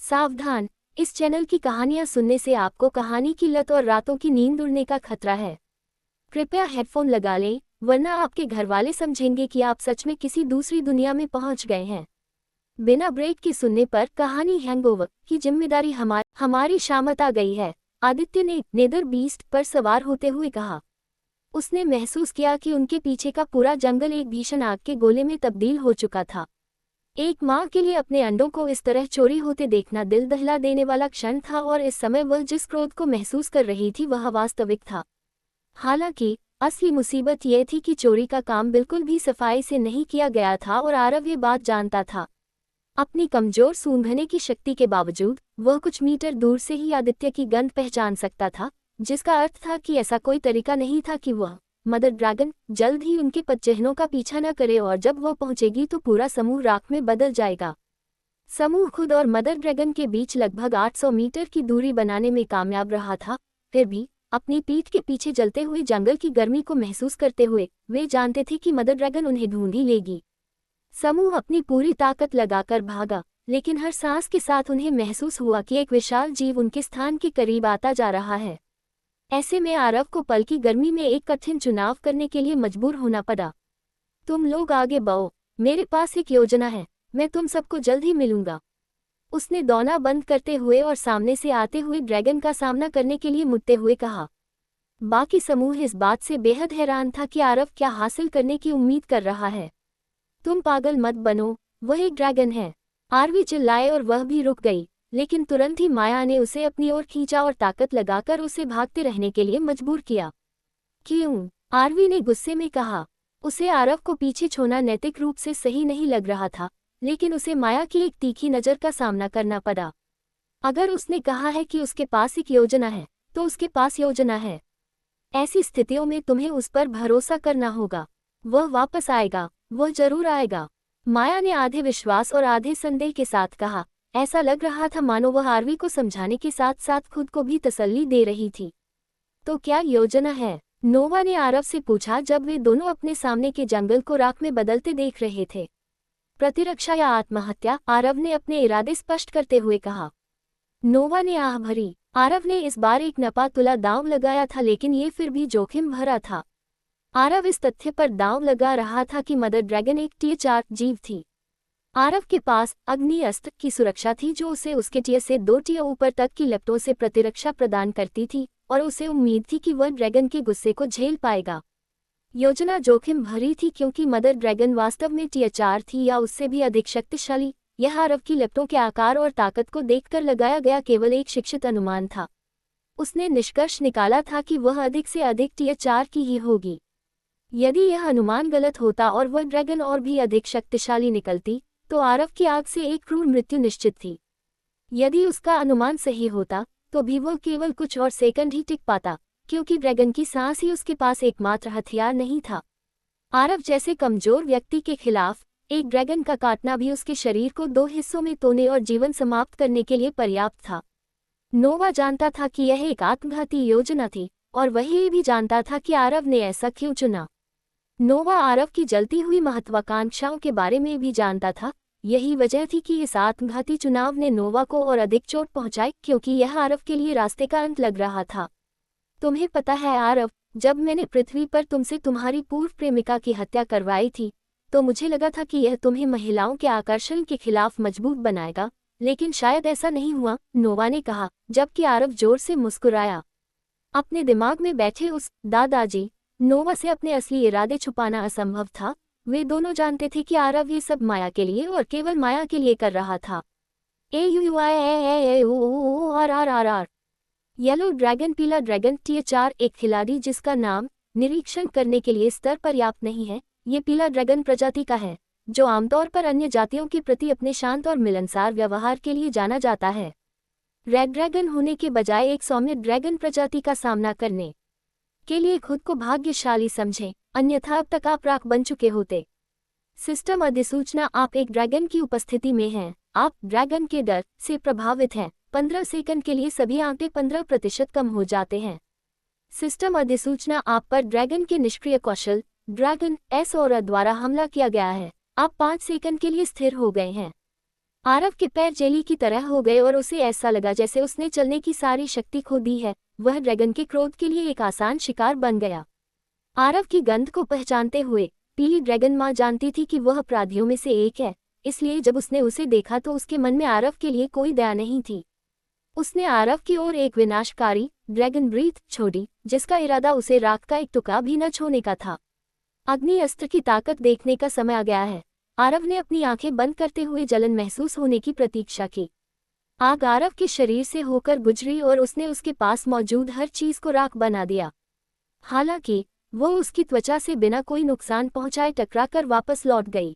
सावधान, इस चैनल की कहानियां सुनने से आपको कहानी की लत और रातों की नींद उड़ने का खतरा है। कृपया हेडफोन लगा लें, वरना आपके घरवाले समझेंगे कि आप सच में किसी दूसरी दुनिया में पहुंच गए हैं। बिना ब्रेक के सुनने पर कहानी हैंगओवर की जिम्मेदारी हमारी शामत आ गई है, आदित्य ने नेदर बीस्ट पर सवार होते हुए कहा। उसने महसूस किया कि उनके पीछे का पूरा जंगल एक भीषण आग के गोले में तब्दील हो चुका था। एक माँ के लिए अपने अंडों को इस तरह चोरी होते देखना दिल दहला देने वाला क्षण था, और इस समय वह जिस क्रोध को महसूस कर रही थी वह वास्तविक था। हालांकि असली मुसीबत यह थी कि चोरी का काम बिल्कुल भी सफाई से नहीं किया गया था, और आरव ये बात जानता था। अपनी कमजोर सूंघने की शक्ति के बावजूद वह कुछ मीटर दूर से ही आदित्य की गंध पहचान सकता था, जिसका अर्थ था कि ऐसा कोई तरीका नहीं था कि वह मदर ड्रैगन जल्द ही उनके पदचिह्नों का पीछा न करे, और जब वह पहुंचेगी तो पूरा समूह राख में बदल जाएगा। समूह खुद और मदर ड्रैगन के बीच लगभग 800 मीटर की दूरी बनाने में कामयाब रहा था। फिर भी अपनी पीठ के पीछे जलते हुए जंगल की गर्मी को महसूस करते हुए वे जानते थे कि मदर ड्रैगन उन्हें ढूंढ ही लेगी। समूह अपनी पूरी ताकत लगाकर भागा, लेकिन हर सांस के साथ उन्हें महसूस हुआ कि एक विशाल जीव उनके स्थान के करीब आता जा रहा है। ऐसे में आरव को पल की गर्मी में एक कठिन चुनाव करने के लिए मजबूर होना पड़ा। तुम लोग आगे बढ़ो, मेरे पास एक योजना है, मैं तुम सबको जल्द ही मिलूंगा। उसने दौना बंद करते हुए और सामने से आते हुए ड्रैगन का सामना करने के लिए मुड़ते हुए कहा। बाकी समूह इस बात से बेहद हैरान था कि आरव क्या हासिल करने की उम्मीद कर रहा है। तुम पागल मत बनो, वह एक ड्रैगन है, आरवी चिल्लाए, और वह भी रुक गई। लेकिन तुरंत ही माया ने उसे अपनी ओर खींचा और ताकत लगाकर उसे भागते रहने के लिए मजबूर किया। क्यों? आरवी ने गुस्से में कहा। उसे आरव को पीछे छोड़ना नैतिक रूप से सही नहीं लग रहा था, लेकिन उसे माया की एक तीखी नज़र का सामना करना पड़ा। अगर उसने कहा है कि उसके पास एक योजना है, तो उसके पास योजना है। ऐसी स्थितियों में तुम्हें उस पर भरोसा करना होगा। वह वापस आएगा, वह जरूर आएगा, माया ने आधे विश्वास और आधे संदेह के साथ कहा। ऐसा लग रहा था मानो वह आरवी को समझाने के साथ साथ खुद को भी तसल्ली दे रही थी। तो क्या योजना है? नोवा ने आरव से पूछा जब वे दोनों अपने सामने के जंगल को राख में बदलते देख रहे थे। प्रतिरक्षा या आत्महत्या? आरव ने अपने इरादे स्पष्ट करते हुए कहा। नोवा ने आह भरी। आरव ने इस बार एक नपा तुला दांव लगाया था, लेकिन ये फिर भी जोखिम भरा था। आरव इस तथ्य पर दांव लगा रहा था कि मदर ड्रैगन एक टियर 4 जीव थी। आरव के पास अग्नि अस्त्र की सुरक्षा थी जो उसे उसके टियर से 2 टियर ऊपर तक की लेप्टों से प्रतिरक्षा प्रदान करती थी, और उसे उम्मीद थी कि वह ड्रैगन के गुस्से को झेल पाएगा। योजना जोखिम भरी थी क्योंकि मदर ड्रैगन वास्तव में टियर 4 थी या उससे भी अधिक शक्तिशाली। यह आरव की लेप्टों के आकार और ताकत को देखकर लगाया गया केवल एक शिक्षित अनुमान था। उसने निष्कर्ष निकाला था कि वह अधिक से अधिक टियर 4 की ही होगी। यदि यह अनुमान गलत होता और वह ड्रैगन और भी अधिक शक्तिशाली निकलती, तो आरव की आग से एक क्रूर मृत्यु निश्चित थी। यदि उसका अनुमान सही होता, तो भी वह केवल कुछ और सेकंड ही टिक पाता, क्योंकि ड्रैगन की सांस ही उसके पास एकमात्र हथियार नहीं था। आरव जैसे कमजोर व्यक्ति के खिलाफ एक ड्रैगन का काटना भी उसके शरीर को 2 हिस्सों में तोड़ने और जीवन समाप्त करने के लिए पर्याप्त था। नोवा जानता था कि यह एक आत्मघाती योजना थी, और वह ये भी जानता था कि आरव ने ऐसा क्यों चुना। नोवा आरव की जलती हुई महत्वाकांक्षाओं के बारे में भी जानता था। यही वजह थी कि इस आत्मघाती चुनाव ने नोवा को और अधिक चोट पहुंचाई, क्योंकि यह आरव के लिए रास्ते का अंत लग रहा था। तुम्हें पता है आरव, जब मैंने पृथ्वी पर तुमसे तुम्हारी पूर्व प्रेमिका की हत्या करवाई थी, तो मुझे लगा था कि यह तुम्हें महिलाओं के आकर्षण के खिलाफ मजबूत बनाएगा, लेकिन शायद ऐसा नहीं हुआ, नोवा ने कहा, जबकि आरव जोर से मुस्कुराया। अपने दिमाग में बैठे उस दादाजी नोवा से अपने असली इरादे छुपाना असंभव था। वे दोनों जानते थे कि आरव ये सब माया के लिए और केवल माया के लिए कर रहा था। AUUIAAAORRRR येलो ड्रैगन पीला ड्रैगन टियर 4 एक खिलाड़ी जिसका नाम निरीक्षण करने के लिए स्तर पर्याप्त नहीं है। ये पीला ड्रैगन प्रजाति का है, जो आमतौर पर अन्य जातियों के प्रति अपने शांत और मिलनसार व्यवहार के लिए जाना जाता है। रेड ड्रैगन होने के बजाय एक सौम्य ड्रैगन प्रजाति का सामना करने के लिए खुद को भाग्यशाली समझें, अन्यथा अब तक आप राख बन चुके होते। सिस्टम अधिसूचना आप एक ड्रैगन की उपस्थिति में हैं। आप ड्रैगन के डर से प्रभावित हैं। 15 सेकंड के लिए सभी आंकड़े 15% कम हो जाते हैं। सिस्टम अधिसूचना आप पर ड्रैगन के निष्क्रिय कौशल ड्रैगन एस और द्वारा हमला किया गया है। आप 5 सेकंड के लिए स्थिर हो गए हैं। आरव के पैर जेली की तरह हो गए और उसे ऐसा लगा जैसे उसने चलने की सारी शक्ति खो दी है। वह ड्रैगन के क्रोध के लिए एक आसान शिकार बन गया। आरव की गंध को पहचानते हुए पीली ड्रैगन माँ जानती थी कि वह अपराधियों में से एक है, इसलिए जब उसने उसे देखा तो उसके मन में आरव के लिए कोई दया नहीं थी। उसने आरव की ओर एक विनाशकारी ड्रैगन ब्रीथ छोड़ी, जिसका इरादा उसे राख का एक टुकड़ा भी न छोड़ने का था। अग्नि अस्त्र की ताकत देखने का समय आ गया है। आरव ने अपनी आंखें बंद करते हुए जलन महसूस होने की प्रतीक्षा की। आग आरव के शरीर से होकर गुजरी और उसने उसके पास मौजूद हर चीज को राख बना दिया। हालांकि वो उसकी त्वचा से बिना कोई नुकसान पहुंचाए टकराकर वापस लौट गई।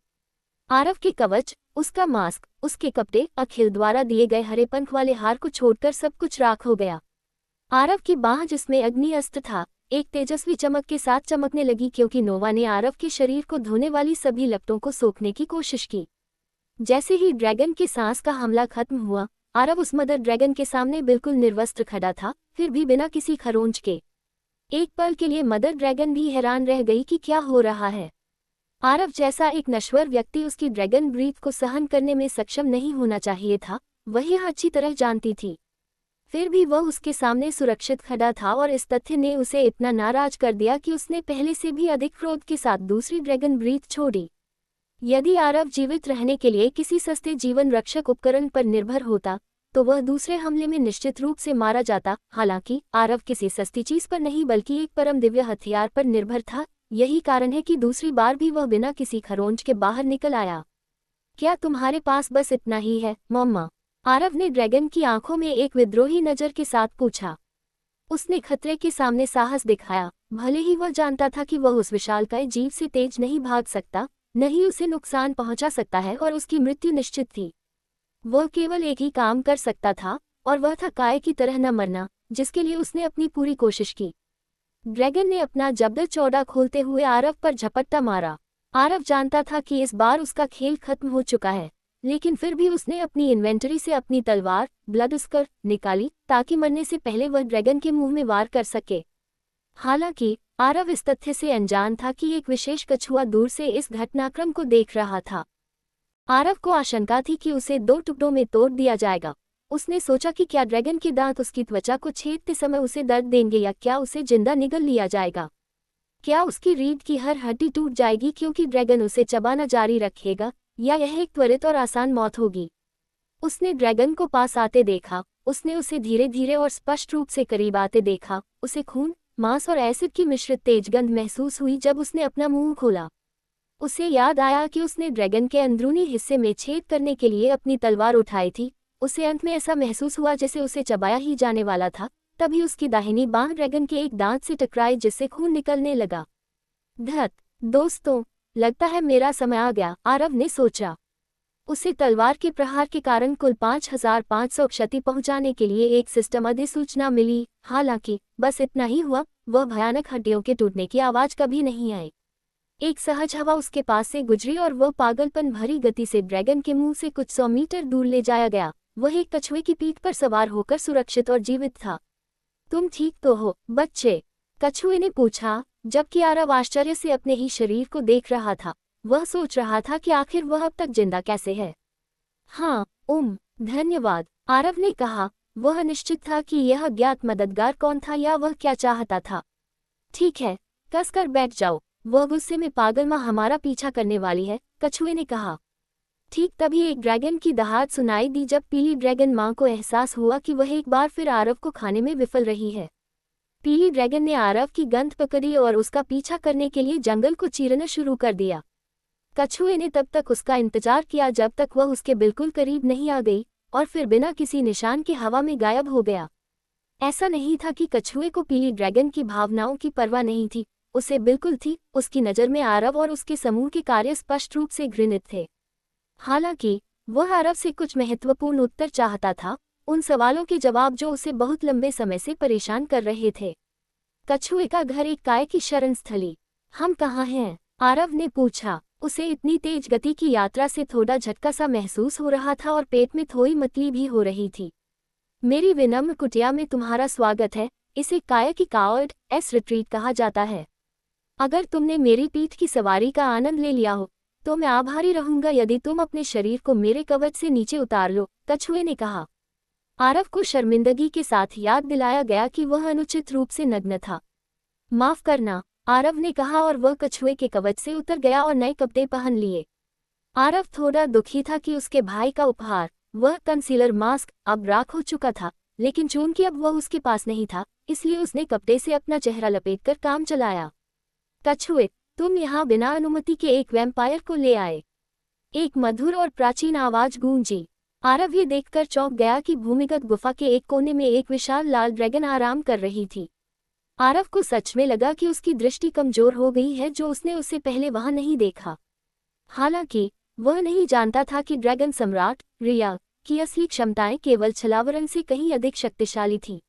आरव के कवच, उसका मास्क, उसके कपड़े, अखिल द्वारा दिए गए हरे पंख वाले हार को छोड़कर सब कुछ राख हो गया। आरव की बांह जिसमें अग्नि अस्त्र था, एक तेजस्वी चमक के साथ चमकने लगी क्योंकि नोवा ने आरव के शरीर को धोने वाली सभी लपटों को सोखने की कोशिश की। जैसे ही ड्रैगन के सांस का हमला खत्म हुआ, आरव उस मदर ड्रैगन के सामने बिल्कुल निर्वस्त्र खड़ा था, फिर भी बिना किसी खरोंच के। एक पल के लिए मदर ड्रैगन भी हैरान रह गई कि क्या हो रहा है। आरव जैसा एक नश्वर व्यक्ति उसकी ड्रैगन ब्रीथ को सहन करने में सक्षम नहीं होना चाहिए था, वह यह अच्छी तरह जानती थी। फिर भी वह उसके सामने सुरक्षित खड़ा था और इस तथ्य ने उसे इतना नाराज कर दिया कि उसने पहले से भी अधिक क्रोध के साथ दूसरी ड्रैगन ब्रीथ छोड़ी। यदि आरव जीवित रहने के लिए किसी सस्ते जीवन रक्षक उपकरण पर निर्भर होता तो वह दूसरे हमले में निश्चित रूप से मारा जाता। हालांकि आरव किसी सस्ती चीज पर नहीं बल्कि एक परम दिव्य हथियार पर निर्भर था। यही कारण है कि दूसरी बार भी वह बिना किसी खरोंच के बाहर निकल आया। क्या तुम्हारे पास बस इतना ही है, मम्मा? आरव ने ड्रैगन की आंखों में एक विद्रोही नजर के साथ पूछा। उसने खतरे के सामने साहस दिखाया, भले ही वह जानता था कि वह उस विशालकाय जीव से तेज नहीं भाग सकता, न ही उसे नुकसान पहुंचा सकता है और उसकी मृत्यु निश्चित थी। वह केवल एक ही काम कर सकता था और वह था काय की तरह न मरना, जिसके लिए उसने अपनी पूरी कोशिश की। ड्रैगन ने अपना जबड़ा चौड़ा खोलते हुए आरव पर झपट्टा मारा। आरव जानता था कि इस बार उसका खेल खत्म हो चुका है, लेकिन फिर भी उसने अपनी इन्वेंटरी से अपनी तलवार ब्लड स्कर निकाली ताकि मरने से पहले वह ड्रैगन के मुंह में वार कर सके। हालांकि आरव इस तथ्य से अनजान था कि एक विशेष कछुआ दूर से इस घटनाक्रम को देख रहा था। आरव को आशंका थी कि उसे 2 टुकड़ों में तोड़ दिया जाएगा। उसने सोचा कि क्या ड्रैगन के दांत उसकी त्वचा को छेदते समय उसे दर्द देंगे या क्या उसे जिंदा निगल लिया जाएगा। क्या उसकी रीढ़ की हर हड्डी टूट जाएगी क्योंकि ड्रैगन उसे चबाना जारी रखेगा, या यह एक त्वरित और आसान मौत होगी। उसने ड्रैगन को पास आते देखा, उसने उसे धीरे धीरे और स्पष्ट रूप से करीब आते देखा। उसे खून, मांस और एसिड की मिश्रित तेज गंध महसूस हुई जब उसने अपना मुंह खोला। उसे याद आया कि उसने ड्रैगन के अंदरूनी हिस्से में छेद करने के लिए अपनी तलवार उठाई थी। उसे अंत में ऐसा महसूस हुआ जैसे उसे चबाया ही जाने वाला था। तभी उसकी दाहिनी बांह ड्रैगन के एक दांत से टकराई जिससे खून निकलने लगा। धत, दोस्तों, लगता है मेरा समय आ गया, आरव ने सोचा। उसे तलवार के प्रहार के कारण कुल 5500 क्षति पहुंचाने के लिए एक सिस्टम अधिसूचना मिली। हालांकि बस इतना ही हुआ, वह भयानक हड्डियों के टूटने की आवाज कभी नहीं आई। एक सहज हवा उसके पास से गुजरी और वह पागलपन भरी गति से ड्रैगन के मुंह से कुछ 100 मीटर दूर ले जाया गया। वह एक कछुए की पीठ पर सवार होकर सुरक्षित और जीवित था। तुम ठीक तो हो, बच्चे? कछुए ने पूछा, जबकि आरव आश्चर्य से अपने ही शरीर को देख रहा था। वह सोच रहा था कि आखिर वह अब तक जिंदा कैसे है। हाँ, धन्यवाद, आरव ने कहा। वह निश्चित था कि यह अज्ञात मददगार कौन था या वह क्या चाहता था। ठीक है, कसकर बैठ जाओ, वह गुस्से में पागल माँ हमारा पीछा करने वाली है, कछुए ने कहा। ठीक तभी एक ड्रैगन की दहाड़ सुनाई दी जब पीली ड्रैगन माँ को एहसास हुआ कि वह एक बार फिर आरव को खाने में विफल रही है। पीली ड्रैगन ने आरव की गंध पकड़ी और उसका पीछा करने के लिए जंगल को चीरना शुरू कर दिया। कछुए ने तब तक उसका इंतजार किया जब तक वह उसके बिल्कुल करीब नहीं आ गई और फिर बिना किसी निशान के हवा में गायब हो गया। ऐसा नहीं था कि कछुए को पीली ड्रैगन की भावनाओं की परवाह नहीं थी, उसे बिल्कुल थी। उसकी नज़र में आरव और उसके समूह के कार्य स्पष्ट रूप से घृणित थे। हालांकि वह आरव से कुछ महत्वपूर्ण उत्तर चाहता था, उन सवालों के जवाब जो उसे बहुत लंबे समय से परेशान कर रहे थे। कछुए का घर एक काय की शरण स्थली। हम कहाँ हैं? आरव ने पूछा। उसे इतनी तेज गति की यात्रा से थोड़ा झटका सा महसूस हो रहा था और पेट में थोड़ी मतली भी हो रही थी। मेरी विनम्र कुटिया में तुम्हारा स्वागत है। इसे काय की कावर्ड एस रिट्रीट कहा जाता है। अगर तुमने मेरी पीठ की सवारी का आनंद ले लिया हो तो मैं आभारी रहूंगा यदि तुम अपने शरीर को मेरे कवच से नीचे उतार लो, कछुए ने कहा। आरव को शर्मिंदगी के साथ याद दिलाया गया कि वह अनुचित रूप से नग्न था। माफ करना, आरव ने कहा और वह कछुए के कवच से उतर गया और नए कपड़े पहन लिए। आरव थोड़ा दुखी था कि उसके भाई का उपहार, वह कंसीलर मास्क, अब राख हो चुका था, लेकिन चूंकि अब वह उसके पास नहीं था, इसलिए उसने कपड़े से अपना चेहरा लपेटकर काम चलाया। कछुए, तुम यहाँ बिना अनुमति के एक वैम्पायर को ले आए। एक मधुर और प्राचीन आवाज गूंजी। आरव ये देखकर चौंक गया कि भूमिगत गुफा के एक कोने में एक विशाल लाल ड्रैगन आराम कर रही थी। आरव को सच में लगा कि उसकी दृष्टि कमजोर हो गई है, जो उसने उससे पहले वहां नहीं देखा। हालांकि वह नहीं जानता था कि ड्रैगन सम्राट रिया की असली क्षमताएं केवल छलावरण से कहीं अधिक शक्तिशाली थी।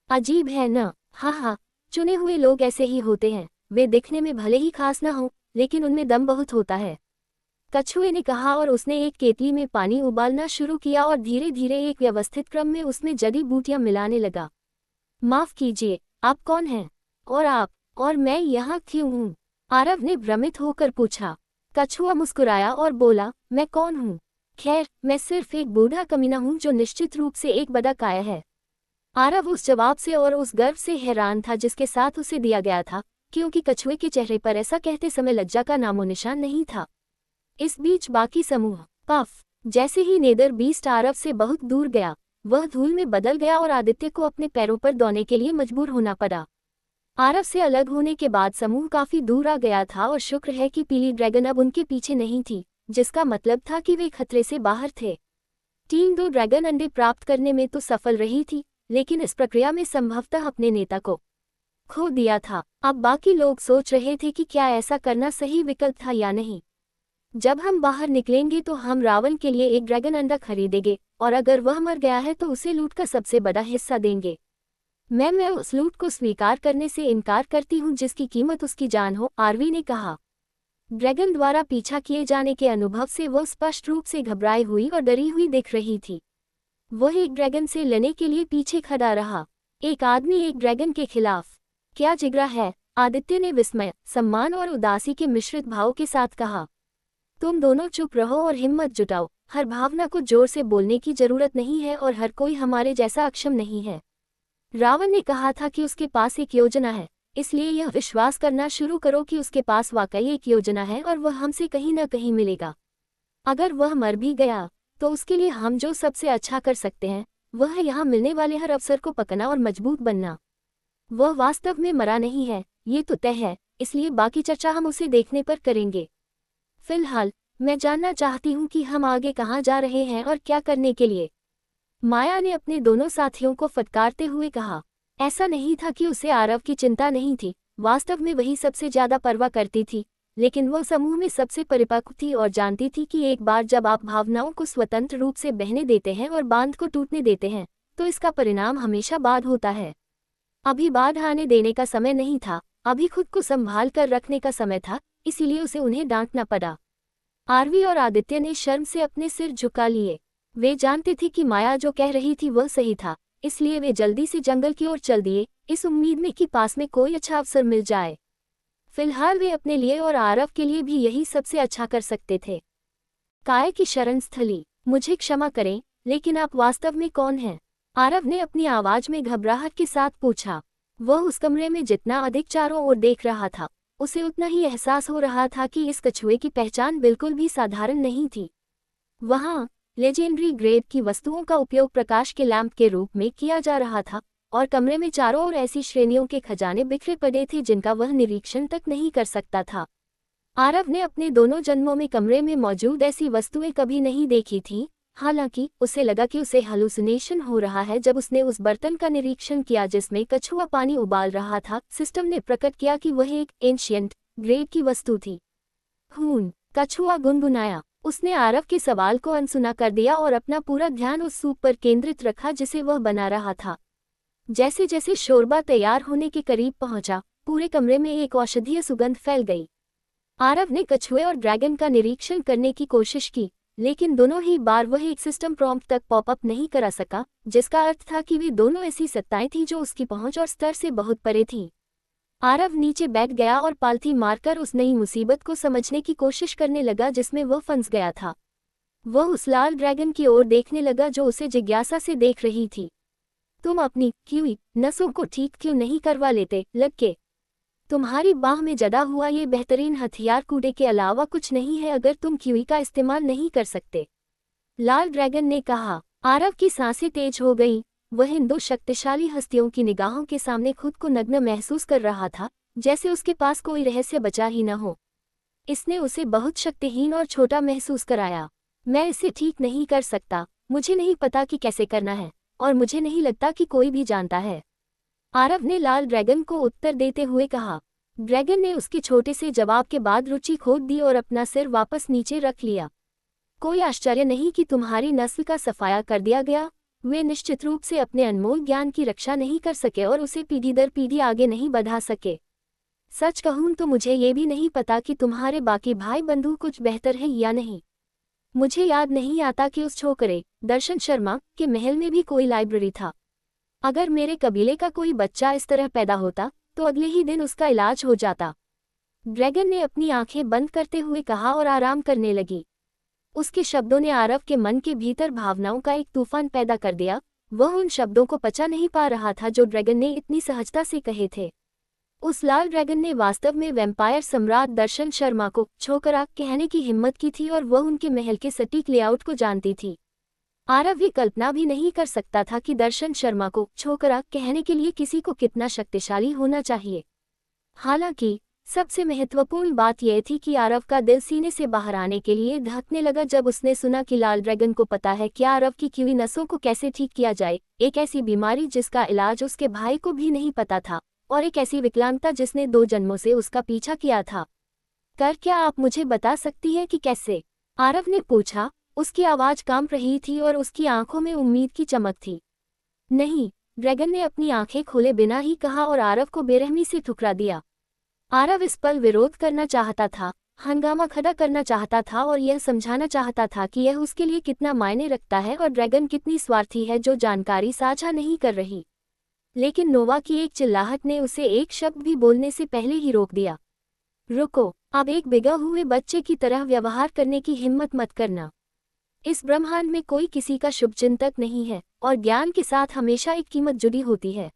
अजीब है न? हाँ, चुने हुए लोग ऐसे ही होते हैं। वे दिखने में भले ही खास न हो, लेकिन उनमें दम बहुत होता है, कछुए ने कहा और उसने एक केतली में पानी उबालना शुरू किया और धीरे धीरे एक व्यवस्थित क्रम में उसमें जड़ी बूटियां मिलाने लगा। माफ कीजिए, आप कौन हैं? और आप और मैं यहाँ क्यों हूँ? आरव ने भ्रमित होकर पूछा। कछुआ मुस्कुराया और बोला, मैं कौन हूँ? खैर, मैं सिर्फ एक बूढ़ा कमीना हूँ जो निश्चित रूप से एक बड़ा काया है। आरव उस जवाब से और उस गर्व से हैरान था जिसके साथ उसे दिया गया था, क्योंकि कछुए के चेहरे पर ऐसा कहते समय लज्जा का नामो निशान नहीं था। इस बीच बाकी समूह पफ जैसे ही नेदर बीस्ट आरव से बहुत दूर गया, वह धूल में बदल गया और आदित्य को अपने पैरों पर दौड़ने के लिए मजबूर होना पड़ा। आरव से अलग होने के बाद समूह काफी दूर आ गया था और शुक्र है कि पीली ड्रैगन अब उनके पीछे नहीं थी, जिसका मतलब था कि वे खतरे से बाहर थे। टीम 2 ड्रैगन अंडे प्राप्त करने में तो सफल रही थी, लेकिन इस प्रक्रिया में संभवतः अपने नेता को खो दिया था। अब बाकी लोग सोच रहे थे कि क्या ऐसा करना सही विकल्प था या नहीं। जब हम बाहर निकलेंगे तो हम रावण के लिए एक ड्रैगन अंडा खरीदेंगे, और अगर वह मर गया है तो उसे लूट का सबसे बड़ा हिस्सा देंगे। मैं उस लूट को स्वीकार करने से इनकार करती हूँ जिसकी कीमत उसकी जान हो, आरवी ने कहा। ड्रैगन द्वारा पीछा किए जाने के अनुभव से वह स्पष्ट रूप से घबराई हुई और डरी हुई दिख रही थी। वह एक ड्रैगन से लड़ने के लिए पीछे खड़ा रहा। एक आदमी एक ड्रैगन के खिलाफ, क्या जिगरा है? आदित्य ने विस्मय, सम्मान और उदासी के मिश्रित भाव के साथ कहा। तुम दोनों चुप रहो और हिम्मत जुटाओ। हर भावना को जोर से बोलने की जरूरत नहीं है और हर कोई हमारे जैसा अक्षम नहीं है। रावण ने कहा था कि उसके पास एक योजना है, इसलिए यह विश्वास करना शुरू करो कि उसके पास वाकई एक योजना है और वह हमसे कहीं न कहीं मिलेगा। अगर वह मर भी गया तो उसके लिए हम जो सबसे अच्छा कर सकते हैं वह है यहाँ मिलने वाले हर अवसर को पकड़ना और मजबूत बनना। वह वास्तव में मरा नहीं है, ये तो तय है, इसलिए बाकी चर्चा हम उसे देखने पर करेंगे। फिलहाल मैं जानना चाहती हूँ कि हम आगे कहाँ जा रहे हैं और क्या करने के लिए। माया ने अपने दोनों साथियों को फटकारते हुए कहा। ऐसा नहीं था कि उसे आरव की चिंता नहीं थी, वास्तव में वही सबसे ज्यादा परवाह करती थी, लेकिन वह समूह में सबसे परिपक्व थी और जानती थी कि एक बार जब आप भावनाओं को स्वतंत्र रूप से बहने देते हैं और बांध को टूटने देते हैं, तो इसका परिणाम हमेशा बाढ़ होता है। अभी बाढ़ आने देने का समय नहीं था, अभी खुद को संभाल कर रखने का समय था, इसीलिए उसे उन्हें डांटना पड़ा। आरवी और आदित्य ने शर्म से अपने सिर झुका लिए। वे जानते थे कि माया जो कह रही थी वह सही था, इसलिए वे जल्दी से जंगल की ओर चल दिए, इस उम्मीद में कि पास में कोई अच्छा अवसर मिल जाए। फिलहाल वे अपने लिए और आरव के लिए भी यही सबसे अच्छा कर सकते थे। काय की शरण स्थली, मुझे क्षमा करें, लेकिन आप वास्तव में कौन हैं? आरव ने अपनी आवाज में घबराहट के साथ पूछा। वह उस कमरे में जितना अधिक चारों ओर देख रहा था, उसे उतना ही एहसास हो रहा था कि इस कछुए की पहचान बिल्कुल भी साधारण नहीं थी। वहाँ लेजेंडरी ग्रेड की वस्तुओं का उपयोग प्रकाश के लैंप के रूप में किया जा रहा था, और कमरे में चारों ओर ऐसी श्रेणियों के खजाने बिखरे पड़े थे जिनका वह निरीक्षण तक नहीं कर सकता था। आरव ने अपने दोनों जन्मों में कमरे में मौजूद ऐसी वस्तुएं कभी नहीं देखी थीं, हालांकि उसे लगा कि उसे हैलुसिनेशन हो रहा है जब उसने उस बर्तन का निरीक्षण किया जिसमें कछुआ पानी उबाल रहा था। सिस्टम ने प्रकट किया कि वह एक एंशिएंट ग्रेड की वस्तु थी। खून, कछुआ गुनगुनाया। उसने आरव के सवाल को अनसुना कर दिया और अपना पूरा ध्यान उस सूप पर केंद्रित रखा जिसे वह बना रहा था। जैसे जैसे शोरबा तैयार होने के करीब पहुंचा, पूरे कमरे में एक औषधीय सुगंध फैल गई। आरव ने कछुए और ड्रैगन का निरीक्षण करने की कोशिश की, लेकिन दोनों ही बार वह एक सिस्टम प्रॉम्प्ट तक पॉपअप नहीं करा सका, जिसका अर्थ था कि वे दोनों ऐसी सत्ताएं थीं जो उसकी पहुंच और स्तर से बहुत परे थीं। आरव नीचे बैठ गया और पालथी मारकर उस नई मुसीबत को समझने की कोशिश करने लगा जिसमें वह फंस गया था। वह उस लाल ड्रैगन की ओर देखने लगा जो उसे जिज्ञासा से देख रही थी। तुम अपनी क्यूई नसों को ठीक क्यों नहीं करवा लेते, लग के? तुम्हारी बाह में जड़ा हुआ ये बेहतरीन हथियार कूड़े के अलावा कुछ नहीं है अगर तुम क्यूई का इस्तेमाल नहीं कर सकते, लाल ड्रैगन ने कहा। आरव की सांसें तेज हो गईं। वह इन दो शक्तिशाली हस्तियों की निगाहों के सामने खुद को नग्न महसूस कर रहा था, जैसे उसके पास कोई रहस्य बचा ही न हो। इसने उसे बहुत शक्तिहीन और छोटा महसूस कराया। मैं इसे ठीक नहीं कर सकता, मुझे नहीं पता कि कैसे करना है, और मुझे नहीं लगता कि कोई भी जानता है, आरव ने लाल ड्रैगन को उत्तर देते हुए कहा। ड्रैगन ने उसके छोटे से जवाब के बाद रुचि खो दी और अपना सिर वापस नीचे रख लिया। कोई आश्चर्य नहीं कि तुम्हारी नस्ल का सफाया कर दिया गया। वे निश्चित रूप से अपने अनमोल ज्ञान की रक्षा नहीं कर सके और उसे पीढ़ी दर पीढ़ी आगे नहीं बढ़ा सके। सच कहूं तो मुझे ये भी नहीं पता कि तुम्हारे बाकी भाई बंधु कुछ बेहतर हैं या नहीं। मुझे याद नहीं आता कि उस छोकरे दर्शन शर्मा के महल में भी कोई लाइब्रेरी था। अगर मेरे कबीले का कोई बच्चा इस तरह पैदा होता तो अगले ही दिन उसका इलाज हो जाता। ड्रैगन ने अपनी आंखें बंद करते हुए कहा और आराम करने लगी। उसके शब्दों ने आरव के मन के भीतर भावनाओं का एक तूफान पैदा कर दिया। वह उन शब्दों को पचा नहीं पा रहा था जो ड्रैगन ने इतनी सहजता से कहे थे। उस लाल ड्रैगन ने वास्तव में वैम्पायर सम्राट दर्शन शर्मा को छोकरा कहने की हिम्मत की थी और वह उनके महल के सटीक लेआउट को जानती थी। आरव ये कल्पना भी नहीं कर सकता था कि दर्शन शर्मा को छोकरा कहने के लिए किसी को कितना शक्तिशाली होना चाहिए। हालांकि सबसे महत्वपूर्ण बात यह थी कि आरव का दिल सीने से बाहर आने के लिए धड़कने लगा जब उसने सुना कि लाल ड्रैगन को पता है कि आरव की क्यूई नसों को कैसे ठीक किया जाए, एक ऐसी बीमारी जिसका इलाज उसके भाई को भी नहीं पता था, और एक ऐसी विकलांगता जिसने 2 जन्मों से उसका पीछा किया था। क्या आप मुझे बता सकती हैं कि कैसे? आरव ने पूछा। उसकी आवाज कांप रही थी और उसकी आंखों में उम्मीद की चमक थी। नहीं, ड्रैगन ने अपनी आंखें खोले बिना ही कहा और आरव को बेरहमी से ठुकरा दिया। आरव इस पल विरोध करना चाहता था, हंगामा खड़ा करना चाहता था और यह समझाना चाहता था कि यह उसके लिए कितना मायने रखता है और ड्रैगन कितनी स्वार्थी है जो जानकारी साझा नहीं कर रही। लेकिन नोवा की एक चिल्लाहट ने उसे एक शब्द भी बोलने से पहले ही रोक दिया। रुको, अब एक बिगा हुए बच्चे की तरह व्यवहार करने की हिम्मत मत करना। इस ब्रह्मांड में कोई किसी का शुभचिंतक नहीं है और ज्ञान के साथ हमेशा एक कीमत जुड़ी होती है।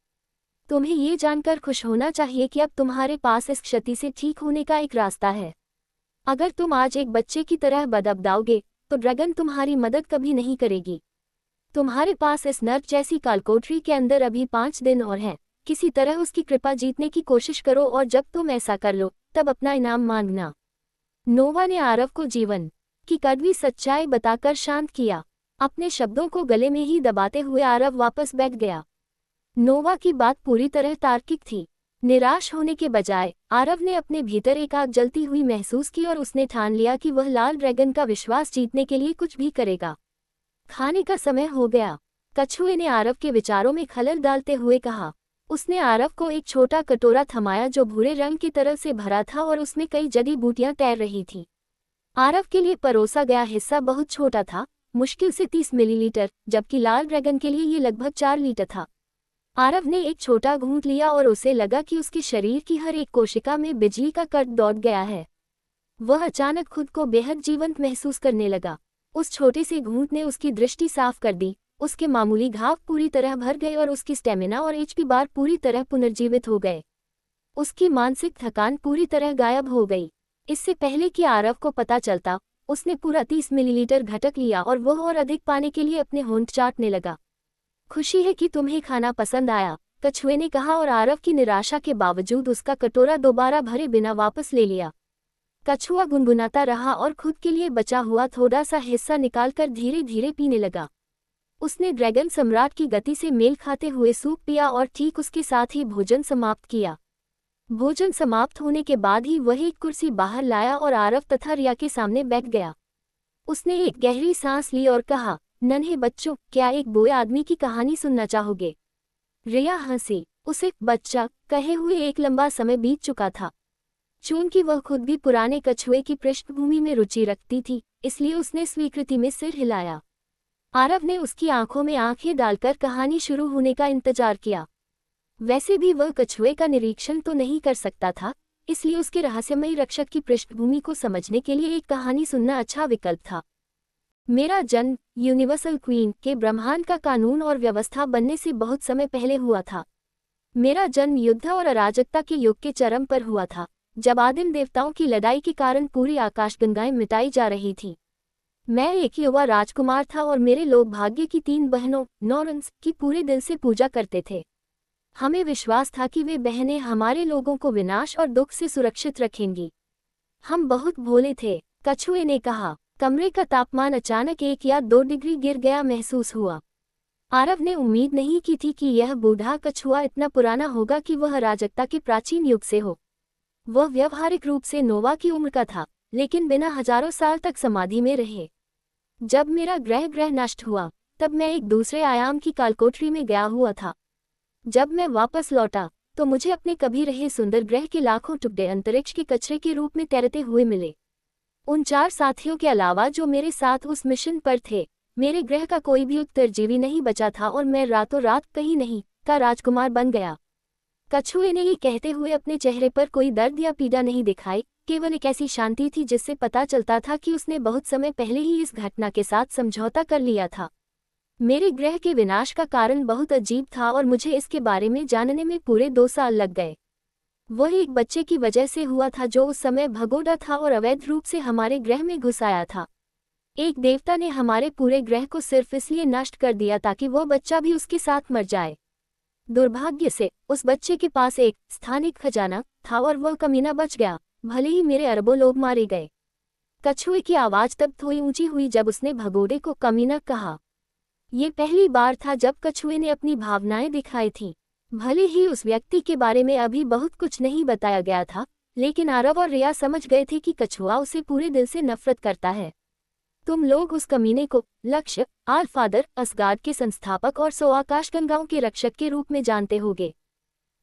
तुम्हें ये जानकर खुश होना चाहिए कि अब तुम्हारे पास इस क्षति से ठीक होने का एक रास्ता है। अगर तुम आज एक बच्चे की तरह बदबदाओगे तो ड्रैगन तुम्हारी मदद कभी नहीं करेगी। तुम्हारे पास इस नर्क जैसी कालकोठरी के अंदर अभी 5 दिन और हैं। किसी तरह उसकी कृपा जीतने की कोशिश करो और जब तुम ऐसा कर लो तब अपना इनाम मांगना। नोवा ने आरव को जीवन की कड़वी सच्चाई बताकर शांत किया। अपने शब्दों को गले में ही दबाते हुए आरव वापस बैठ गया। नोवा की बात पूरी तरह तार्किक थी। निराश होने के बजाय आरव ने अपने भीतर एक आग जलती हुई महसूस की और उसने ठान लिया कि वह लाल ड्रैगन का विश्वास जीतने के लिए कुछ भी करेगा। खाने का समय हो गया, कछुए ने आरव के विचारों में खलल डालते हुए कहा। उसने आरव को एक छोटा कटोरा थमाया जो भूरे रंग की तरह से भरा था और उसमें कई जड़ी बूटियां तैर रही थीं। आरव के लिए परोसा गया हिस्सा बहुत छोटा था, मुश्किल से 30 मिलीलीटर, जबकि लाल ड्रैगन के लिए ये लगभग 4 लीटर था। आरव ने एक छोटा घूंट लिया और उसे लगा कि उसके शरीर की हर एक कोशिका में बिजली का कट दौड़ गया है। वह अचानक खुद को बेहद जीवंत महसूस करने लगा। उस छोटे से घूंट ने उसकी दृष्टि साफ कर दी। उसके मामूली घाव पूरी तरह भर गए और उसकी स्टेमिना और एचपी बार पूरी तरह पुनर्जीवित हो गए। उसकी मानसिक थकान पूरी तरह गायब हो गई। इससे पहले कि आरव को पता चलता, उसने पूरा 30 मिलीलीटर घटक लिया और वह और अधिक पाने के लिए अपने होंठ चाटने लगा। खुशी है कि तुम्हें खाना पसंद आया, कछुए ने कहा और आरव की निराशा के बावजूद उसका कटोरा दोबारा भरे बिना वापस ले लिया। कछुआ गुनगुनाता रहा और खुद के लिए बचा हुआ थोड़ा सा हिस्सा निकालकर धीरे धीरे पीने लगा। उसने ड्रैगन सम्राट की गति से मेल खाते हुए सूप पिया और ठीक उसके साथ ही भोजन समाप्त किया। भोजन समाप्त होने के बाद ही वह एक कुर्सी बाहर लाया और आरव तथा रिया के सामने बैठ गया। उसने एक गहरी सांस ली और कहा, नन्हे बच्चों, क्या एक बूढ़े आदमी की कहानी सुनना चाहोगे? रिया हंसी। उसे बच्चा कहे हुए एक लंबा समय बीत चुका था। चूंकि वह खुद भी पुराने कछुए की पृष्ठभूमि में रुचि रखती थी, इसलिए उसने स्वीकृति में सिर हिलाया। आरव ने उसकी आंखों में आंखें डालकर कहानी शुरू होने का इंतजार किया। वैसे भी वह कछुए का निरीक्षण तो नहीं कर सकता था, इसलिए उसके रहस्यमयी रक्षक की पृष्ठभूमि को समझने के लिए एक कहानी सुनना अच्छा विकल्प था। मेरा जन्म यूनिवर्सल क्वीन के ब्रह्मांड का कानून और व्यवस्था बनने से बहुत समय पहले हुआ था। मेरा जन्म युद्ध और अराजकता के युग के चरम पर हुआ था, जब आदिम देवताओं की लड़ाई के कारण पूरी आकाशगंगाएं मिटाई जा रही थीं। मैं एक युवा राजकुमार था और मेरे लोग भाग्य की 3 बहनों नॉरन्स की पूरे दिल से पूजा करते थे। हमें विश्वास था कि वे बहनें हमारे लोगों को विनाश और दुख से सुरक्षित रखेंगी। हम बहुत भोले थे, कछुए ने कहा। कमरे का तापमान अचानक 1 या 2 डिग्री गिर गया महसूस हुआ। आरव ने उम्मीद नहीं की थी कि यह बूढ़ा कछुआ इतना पुराना होगा कि वह अराजकता के प्राचीन युग से हो। वह व्यवहारिक रूप से नोवा की उम्र का था, लेकिन बिना हजारों साल तक समाधि में रहे। जब मेरा ग्रह नष्ट हुआ, तब मैं एक दूसरे आयाम की कालकोठरी में गया हुआ था। जब मैं वापस लौटा, तो मुझे अपने कभी रहे सुंदर ग्रह के लाखों टुकड़े अंतरिक्ष के कचरे के रूप में तैरते हुए मिले। उन 4 साथियों के अलावा जो मेरे साथ उस मिशन पर थे, मेरे ग्रह का कोई भी उत्तरजीवी नहीं बचा था और मैं रातों रात कहीं नहीं का राजकुमार बन गया। कछुए ने ये कहते हुए अपने चेहरे पर कोई दर्द या पीड़ा नहीं दिखाई, केवल एक ऐसी शांति थी जिससे पता चलता था कि उसने बहुत समय पहले ही इस घटना के साथ समझौता कर लिया था। मेरे ग्रह के विनाश का कारण बहुत अजीब था और मुझे इसके बारे में जानने में पूरे 2 साल लग गए। वह एक बच्चे की वजह से हुआ था जो उस समय भगोड़ा था और अवैध रूप से हमारे ग्रह में घुस आया था। एक देवता ने हमारे पूरे ग्रह को सिर्फ इसलिए नष्ट कर दिया ताकि वह बच्चा भी उसके साथ मर जाए। दुर्भाग्य से उस बच्चे के पास एक स्थानिक खजाना था और वह कमीना बच गया, भले ही मेरे अरबों लोग मारे गए। कछुए की आवाज तब थोड़ी ऊंची हुई जब उसने भगोड़े को कमीना कहा। ये पहली बार था जब कछुए ने अपनी भावनाएं दिखाई थीं। भले ही उस व्यक्ति के बारे में अभी बहुत कुछ नहीं बताया गया था, लेकिन आरव और रिया समझ गए थे कि कछुआ उसे पूरे दिल से नफरत करता है। तुम लोग उस कमीने को लक्ष्य आलफादर असगार्ड के संस्थापक और 100 आकाशगंगाओं के रक्षक के रूप में जानते होगे,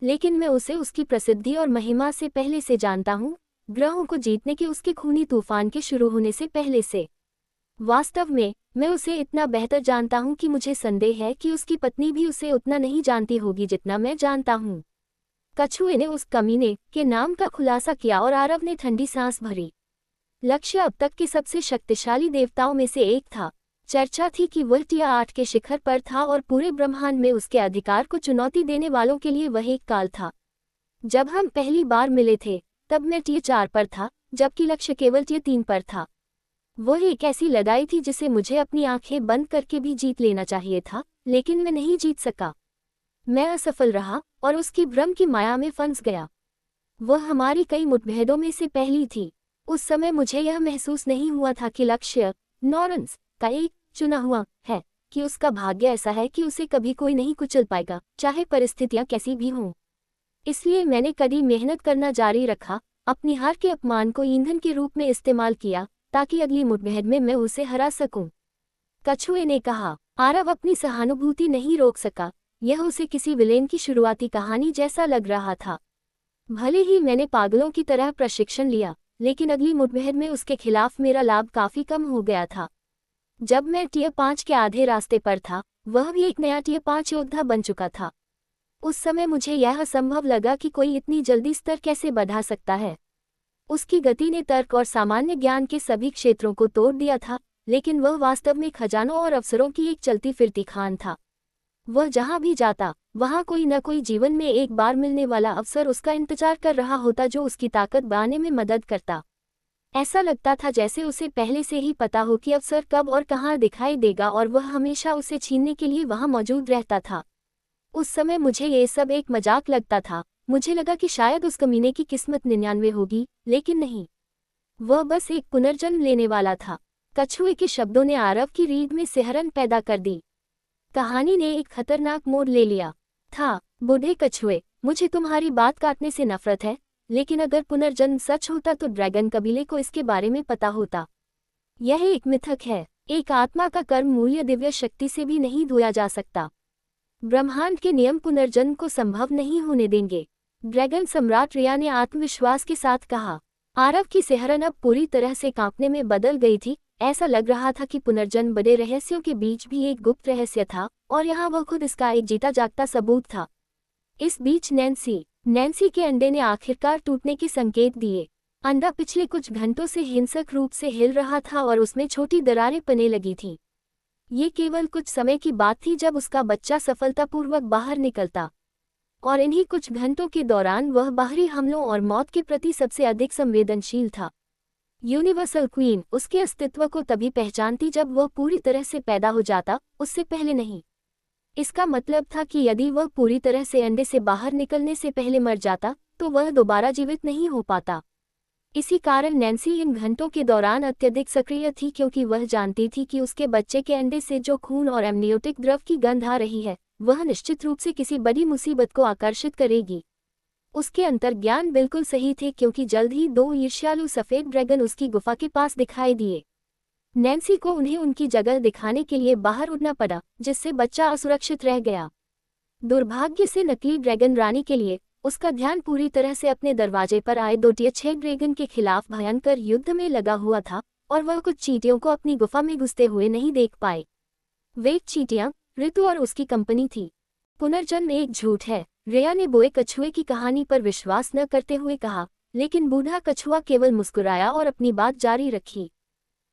लेकिन मैं उसे उसकी प्रसिद्धि और महिमा से पहले से जानता हूँ, ग्रहों को जीतने के उसके खूनी तूफान के शुरू होने से पहले से। वास्तव में मैं उसे इतना बेहतर जानता हूँ कि मुझे संदेह है कि उसकी पत्नी भी उसे उतना नहीं जानती होगी जितना मैं जानता हूँ। कछुए ने उस कमीने के नाम का खुलासा किया और आरव ने ठंडी सांस भरी। लक्ष्य अब तक के सबसे शक्तिशाली देवताओं में से एक था। चर्चा थी कि वह टिया 8 के शिखर पर था और पूरे ब्रह्मांड में उसके अधिकार को चुनौती देने वालों के लिए वह एक काल था। जब हम पहली बार मिले थे, तब मैं टिया 4 पर था, जबकि लक्ष्य केवल टिया 3 पर था। वह एक ऐसी लड़ाई थी जिसे मुझे अपनी आंखें बंद करके भी जीत लेना चाहिए था, लेकिन मैं नहीं जीत सका। मैं असफल रहा और उसकी भ्रम की माया में फंस गया। वह हमारी कई मुठभेड़ों में से पहली थी। उस समय मुझे यह महसूस नहीं हुआ था कि लक्ष्य नॉरन्स का एक चुना हुआ है, कि उसका भाग्य ऐसा है कि उसे कभी कोई नहीं कुचल पाएगा, चाहे परिस्थितियां कैसी भी हों। इसलिए मैंने कड़ी मेहनत करना जारी रखा, अपनी हार के अपमान को ईंधन के रूप में इस्तेमाल किया, ताकि अगली मुठभेड़ में मैं उसे हरा सकूं। कछुए ने कहा। आरव अपनी सहानुभूति नहीं रोक सका, यह उसे किसी विलेन की शुरुआती कहानी जैसा लग रहा था। भले ही मैंने पागलों की तरह प्रशिक्षण लिया, लेकिन अगली मुठभेड़ में उसके खिलाफ मेरा लाभ काफी कम हो गया था। जब मैं टियर 5 के आधे रास्ते पर था, वह भी एक नया टियर 5 योद्धा बन चुका था। उस समय मुझे यह असंभव लगा कि कोई इतनी जल्दी स्तर कैसे बढ़ा सकता है। उसकी गति ने तर्क और सामान्य ज्ञान के सभी क्षेत्रों को तोड़ दिया था, लेकिन वह वास्तव में खजानों और अवसरों की एक चलती फिरती खान था। वह जहां भी जाता, वहां कोई न कोई जीवन में एक बार मिलने वाला अवसर उसका इंतजार कर रहा होता जो उसकी ताकत बढ़ाने में मदद करता। ऐसा लगता था जैसे उसे पहले से ही पता हो कि अवसर कब और कहां दिखाई देगा और वह हमेशा उसे छीनने के लिए वहां मौजूद रहता था। उस समय मुझे ये सब एक मजाक लगता था। मुझे लगा कि शायद उस कमीने की किस्मत 99 होगी, लेकिन नहीं, वह बस एक पुनर्जन्म लेने वाला था। कछुए के शब्दों ने आरव की रीढ़ में सिहरन पैदा कर दी। कहानी ने एक खतरनाक मोड़ ले लिया था। बूढ़े कछुए, मुझे तुम्हारी बात काटने से नफरत है, लेकिन अगर पुनर्जन्म सच होता तो ड्रैगन कबीले को इसके बारे में पता होता। यह एक मिथक है। एक आत्मा का कर्म मूल्य दिव्य शक्ति से भी नहीं धोया जा सकता। ब्रह्मांड के नियम पुनर्जन्म को संभव नहीं होने देंगे। ड्रैगन सम्राट रिया ने आत्मविश्वास के साथ कहा। आरव की सिहरन अब पूरी तरह से कांपने में बदल गई थी। ऐसा लग रहा था कि पुनर्जन्म बड़े रहस्यों के बीच भी एक गुप्त रहस्य था, और यहाँ वह खुद इसका एक जीता जागता सबूत था। इस बीच नैन्सी के अंडे ने आखिरकार टूटने के संकेत दिए। अंडा पिछले कुछ घंटों से हिंसक रूप से हिल रहा था और उसमें छोटी दरारें पड़ने लगी थीं। ये केवल कुछ समय की बात थी जब उसका बच्चा सफलतापूर्वक बाहर निकलता, और इन्हीं कुछ घंटों के दौरान वह बाहरी हमलों और मौत के प्रति सबसे अधिक संवेदनशील था। यूनिवर्सल क्वीन उसके अस्तित्व को तभी पहचानती जब वह पूरी तरह से पैदा हो जाता, उससे पहले नहीं। इसका मतलब था कि यदि वह पूरी तरह से अंडे से बाहर निकलने से पहले मर जाता तो वह दोबारा जीवित नहीं हो पाता। इसी कारण नैन्सी इन घंटों के दौरान अत्यधिक सक्रिय थी, क्योंकि वह जानती थी कि उसके बच्चे के अंडे से जो खून और एमनियोटिक द्रव की गंध आ रही है वह निश्चित रूप से किसी बड़ी मुसीबत को आकर्षित करेगी। उसके अंतर्ज्ञान बिल्कुल सही थे, क्योंकि जल्द ही 2 ईर्ष्यालु सफ़ेद ड्रैगन उसकी गुफा के पास दिखाई दिए। नैन्सी को उन्हें उनकी जगह दिखाने के लिए बाहर उड़ना पड़ा, जिससे बच्चा असुरक्षित रह गया। दुर्भाग्य से नकली ड्रैगन रानी के लिए उसका ध्यान पूरी तरह से अपने दरवाजे पर आए 2 टियर 6 ड्रैगन के खिलाफ भयंकर युद्ध में लगा हुआ था, और वह कुछ चींटियों को अपनी गुफा में घुसते हुए नहीं देख पाए। वे चींटियां ऋतु और उसकी कंपनी थी। पुनर्जन्म एक झूठ है, रेया ने बोए कछुए की कहानी पर विश्वास न करते हुए कहा, लेकिन बूढ़ा कछुआ केवल मुस्कुराया और अपनी बात जारी रखी।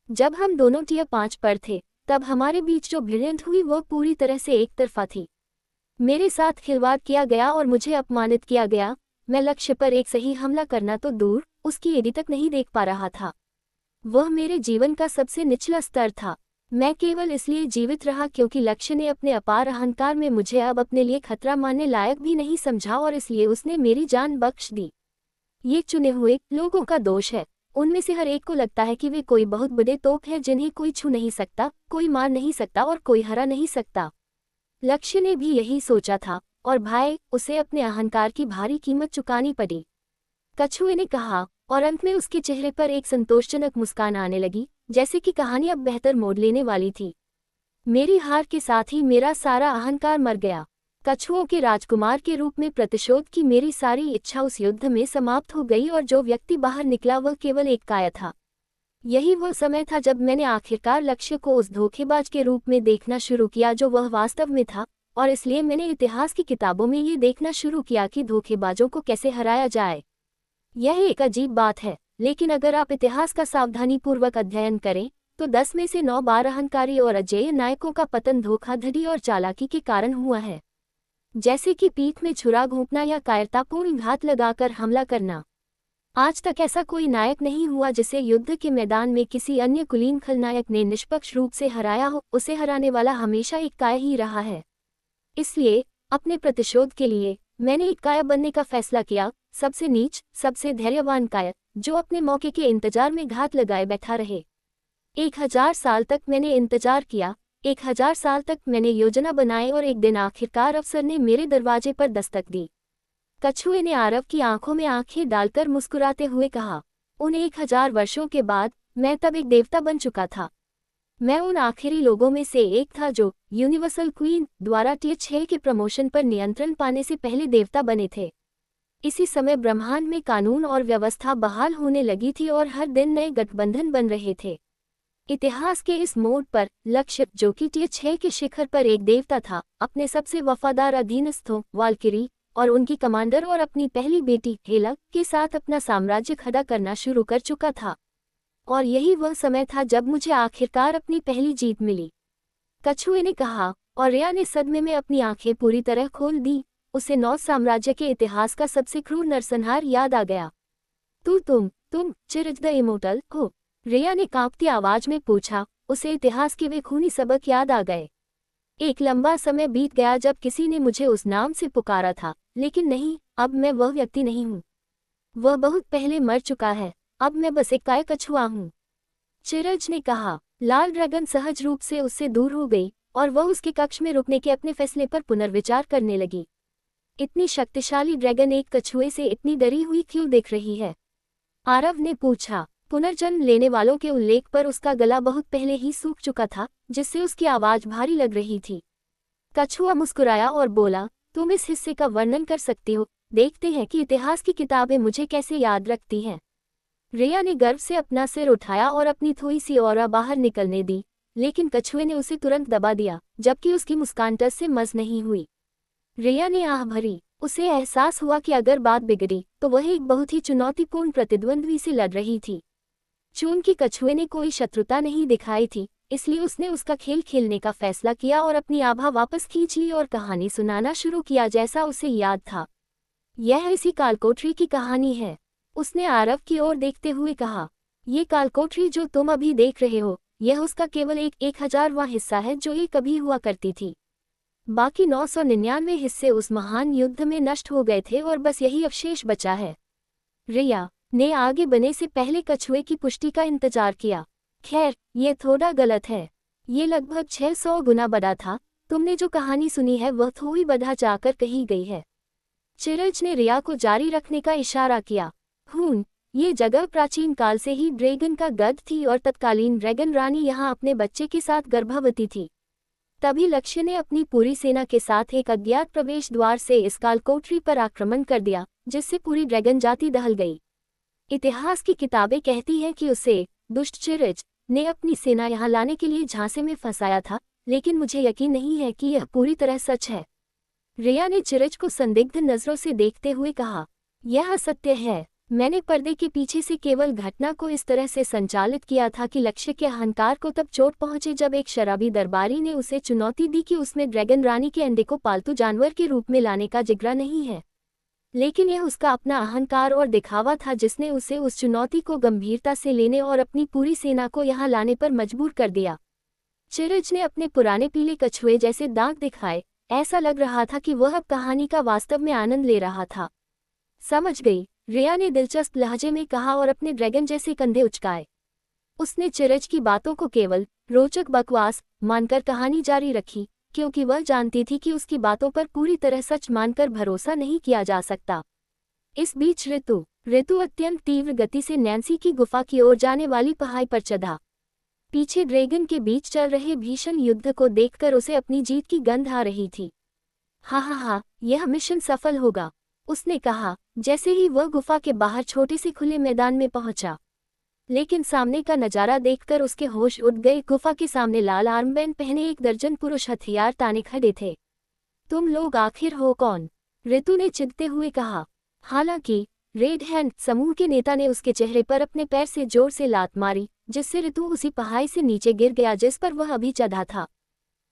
जब हम दोनों टियर 5 पर थे तब हमारे बीच जो भिड़ंत हुई वह पूरी तरह से एक तरफा थी। मेरे साथ खिलवाड़ किया गया और मुझे अपमानित किया गया। मैं लक्ष्य पर एक सही हमला करना तो दूर, उसकी एड़ी तक नहीं देख पा रहा था। वह मेरे जीवन का सबसे निचला स्तर था। मैं केवल इसलिए जीवित रहा क्योंकि लक्ष्य ने अपने अपार अहंकार में मुझे अब अपने लिए खतरा मानने लायक भी नहीं समझा, और इसलिए उसने मेरी जान बख्श दी। ये चुने हुए लोगों का दोष है। उनमें से हर एक को लगता है कि वे कोई बहुत बड़े तोप हैं जिन्हें कोई छू नहीं सकता, कोई मार नहीं सकता और कोई हरा नहीं सकता। लक्ष्य ने भी यही सोचा था, और भाई उसे अपने अहंकार की भारी कीमत चुकानी पड़ी। कछुए ने कहा, और अंत में उसके चेहरे पर एक संतोषजनक मुस्कान आने लगी, जैसे कि कहानी अब बेहतर मोड़ लेने वाली थी। मेरी हार के साथ ही मेरा सारा अहंकार मर गया। कछुओं के राजकुमार के रूप में प्रतिशोध की मेरी सारी इच्छा उस युद्ध में समाप्त हो गई, और जो व्यक्ति बाहर निकला वह केवल एक काया था। यही वह समय था जब मैंने आखिरकार लक्ष्य को उस धोखेबाज के रूप में देखना शुरू किया जो वह वास्तव में था, और इसलिए मैंने इतिहास की किताबों में ये देखना शुरू किया कि धोखेबाजों को कैसे हराया जाए। यह एक अजीब बात है, लेकिन अगर आप इतिहास का सावधानीपूर्वक अध्ययन करें तो 10 में से 9 बार अहंकारी और अजेय नायकों का पतन धोखाधड़ी और चालाकी के कारण हुआ है, जैसे कि पीठ में छुरा घोंपना या कायरतापूर्ण घात लगाकर हमला करना। आज तक ऐसा कोई नायक नहीं हुआ जिसे युद्ध के मैदान में किसी अन्य कुलीन खलनायक ने निष्पक्ष रूप से हराया हो। उसे हराने वाला हमेशा एक काया ही रहा है। इसलिए अपने प्रतिशोध के लिए मैंने एक काया बनने का फैसला किया, सबसे नीच, सबसे धैर्यवान काया, जो अपने मौके के इंतजार में घात लगाए बैठा रहे। 1000 साल तक मैंने इंतजार किया, 1000 साल तक मैंने योजना बनाई, और एक दिन आखिरकार अवसर ने मेरे दरवाजे पर दस्तक दी। कछुए ने आरव की आंखों में आंखें डालकर मुस्कुराते हुए कहा, उन 1000 वर्षों के बाद मैं तब एक देवता बन चुका था। मैं उन आखिरी लोगों में से एक था जो यूनिवर्सल क्वीन द्वारा टियर 6 के प्रमोशन पर नियंत्रण पाने से पहले देवता बने थे। इसी समय ब्रह्मांड में कानून और व्यवस्था बहाल होने लगी थी और हर दिन नए गठबंधन बन रहे थे। इतिहास के इस मोड़ पर लक्ष्य, जो कि टियर 6 के शिखर पर एक देवता था, अपने सबसे वफादार अधीनस्थों वाल्किरी और उनकी कमांडर और अपनी पहली बेटी हेला के साथ अपना साम्राज्य खड़ा करना शुरू कर चुका था। और यही वह समय था जब मुझे आखिरकार अपनी पहली जीत मिली। कछुए ने कहा, और रेया ने सदमे में अपनी आंखें पूरी तरह खोल दी। उसे नॉर्थ साम्राज्य के इतिहास का सबसे क्रूर नरसंहार याद आ गया। तुम चिरज द इमोर्टल हो? रेया ने कांपती आवाज में पूछा। उसे इतिहास के वे खूनी सबक याद आ गए। एक लंबा समय बीत गया जब किसी ने मुझे उस नाम से पुकारा था, लेकिन नहीं, अब मैं वह व्यक्ति नहीं हूँ। वह बहुत पहले मर चुका है। अब मैं बस एक काया कछुआ हूँ। चिरज ने कहा। लाल ड्रैगन सहज रूप से उससे दूर हो गई और वह उसके कक्ष में रुकने के अपने फैसले पर पुनर्विचार करने लगी। इतनी शक्तिशाली ड्रैगन एक कछुए से इतनी डरी हुई क्यों दिख रही है? आरव ने पूछा। पुनर्जन्म लेने वालों के उल्लेख पर उसका गला बहुत पहले ही सूख चुका था, जिससे उसकी आवाज भारी लग रही थी। कछुआ मुस्कुराया और बोला, तुम इस हिस्से का वर्णन कर सकती हो? देखते हैं कि इतिहास की किताबें मुझे कैसे याद रखती हैं। रेया ने गर्व से अपना सिर उठाया और अपनी थोड़ी सी औरा बाहर निकलने दी, लेकिन कछुए ने उसे तुरंत दबा दिया, जबकि उसकी मुस्कान टस से मस नहीं हुई। रेया ने आह भरी, उसे एहसास हुआ कि अगर बात बिगड़ी तो वह एक बहुत ही चुनौतीपूर्ण प्रतिद्वंद्वी से लड़ रही थी। चूंकि कछुए ने कोई शत्रुता नहीं दिखाई थी, इसलिए उसने उसका खेल खेलने का फैसला किया और अपनी आभा वापस खींच ली और कहानी सुनाना शुरू किया जैसा उसे याद था। यह इसी कालकोठरी की कहानी है। उसने आरव की ओर देखते हुए कहा, ये कालकोठरी जो तुम अभी देख रहे हो, यह उसका केवल एक 1000वां हिस्सा है जो ये कभी हुआ करती थी। बाकी 999 हिस्से उस महान युद्ध में नष्ट हो गए थे और बस यही अवशेष बचा है। रिया ने आगे बढ़ने से पहले कछुए की पुष्टि का इंतजार किया। खैर, ये थोड़ा गलत है। ये लगभग 600 गुना बड़ा था। तुमने जो कहानी सुनी है वह थोड़ी बढ़ा जाकर कही गई है। चिरज ने रिया को जारी रखने का इशारा किया। ये जगह प्राचीन काल से ही ड्रैगन का गढ़ थी और तत्कालीन ड्रैगन रानी यहाँ अपने बच्चे के साथ गर्भवती थी। तभी लक्ष्य ने अपनी पूरी सेना के साथ एक अज्ञात प्रवेश द्वार से इस कालकोठरी पर आक्रमण कर दिया, जिससे पूरी ड्रैगन जाति दहल गई। इतिहास की किताबें कहती हैं कि उसे दुष्ट चिरज ने अपनी सेना यहाँ लाने के लिए झांसे में फंसाया था, लेकिन मुझे यकीन नहीं है कि यह पूरी तरह सच है। रिया ने चिरज को संदिग्ध नजरों से देखते हुए कहा, यह असत्य है। मैंने पर्दे के पीछे से केवल घटना को इस तरह से संचालित किया था कि लक्ष्य के अहंकार को तब चोट पहुंचे जब एक शराबी दरबारी ने उसे चुनौती दी कि उसमें ड्रैगन रानी के अंडे को पालतू जानवर के रूप में लाने का जिगरा नहीं है। लेकिन यह उसका अपना अहंकार और दिखावा था जिसने उसे उस चुनौती को गंभीरता से लेने और अपनी पूरी सेना को यहाँ लाने पर मजबूर कर दिया। चिरज ने अपने पुराने पीले कछुए जैसे दांत दिखाए। ऐसा लग रहा था कि वह अब कहानी का वास्तव में आनंद ले रहा था। समझ गई, रिया ने दिलचस्प लहजे में कहा और अपने ड्रैगन जैसे कंधे उचकाए। उसने चिरज की बातों को केवल रोचक बकवास मानकर कहानी जारी रखी, क्योंकि वह जानती थी कि उसकी बातों पर पूरी तरह सच मानकर भरोसा नहीं किया जा सकता। इस बीच ऋतु अत्यंत तीव्र गति से नैन्सी की गुफा की ओर जाने वाली पहाड़ी पर चढ़ा। पीछे ड्रैगन के बीच चल रहे भीषण युद्ध को देखकर उसे अपनी जीत की गंध आ रही थी। हा, यह मिशन सफल होगा, उसने कहा जैसे ही वह गुफा के बाहर छोटे से खुले मैदान में पहुंचा। लेकिन सामने का नजारा देखकर उसके होश उड़ गए। गुफा के सामने लाल आर्मबैंड पहने 1 दर्जन पुरुष हथियार ताने खड़े थे। तुम लोग आखिर हो कौन? ऋतु ने चिढ़ते हुए कहा। हालांकि रेड हैंड समूह के नेता ने उसके चेहरे पर अपने पैर से जोर से लात मारी, जिससे ऋतु उसी पहाड़ी से नीचे गिर गया जिस पर वह अभी चढ़ा था।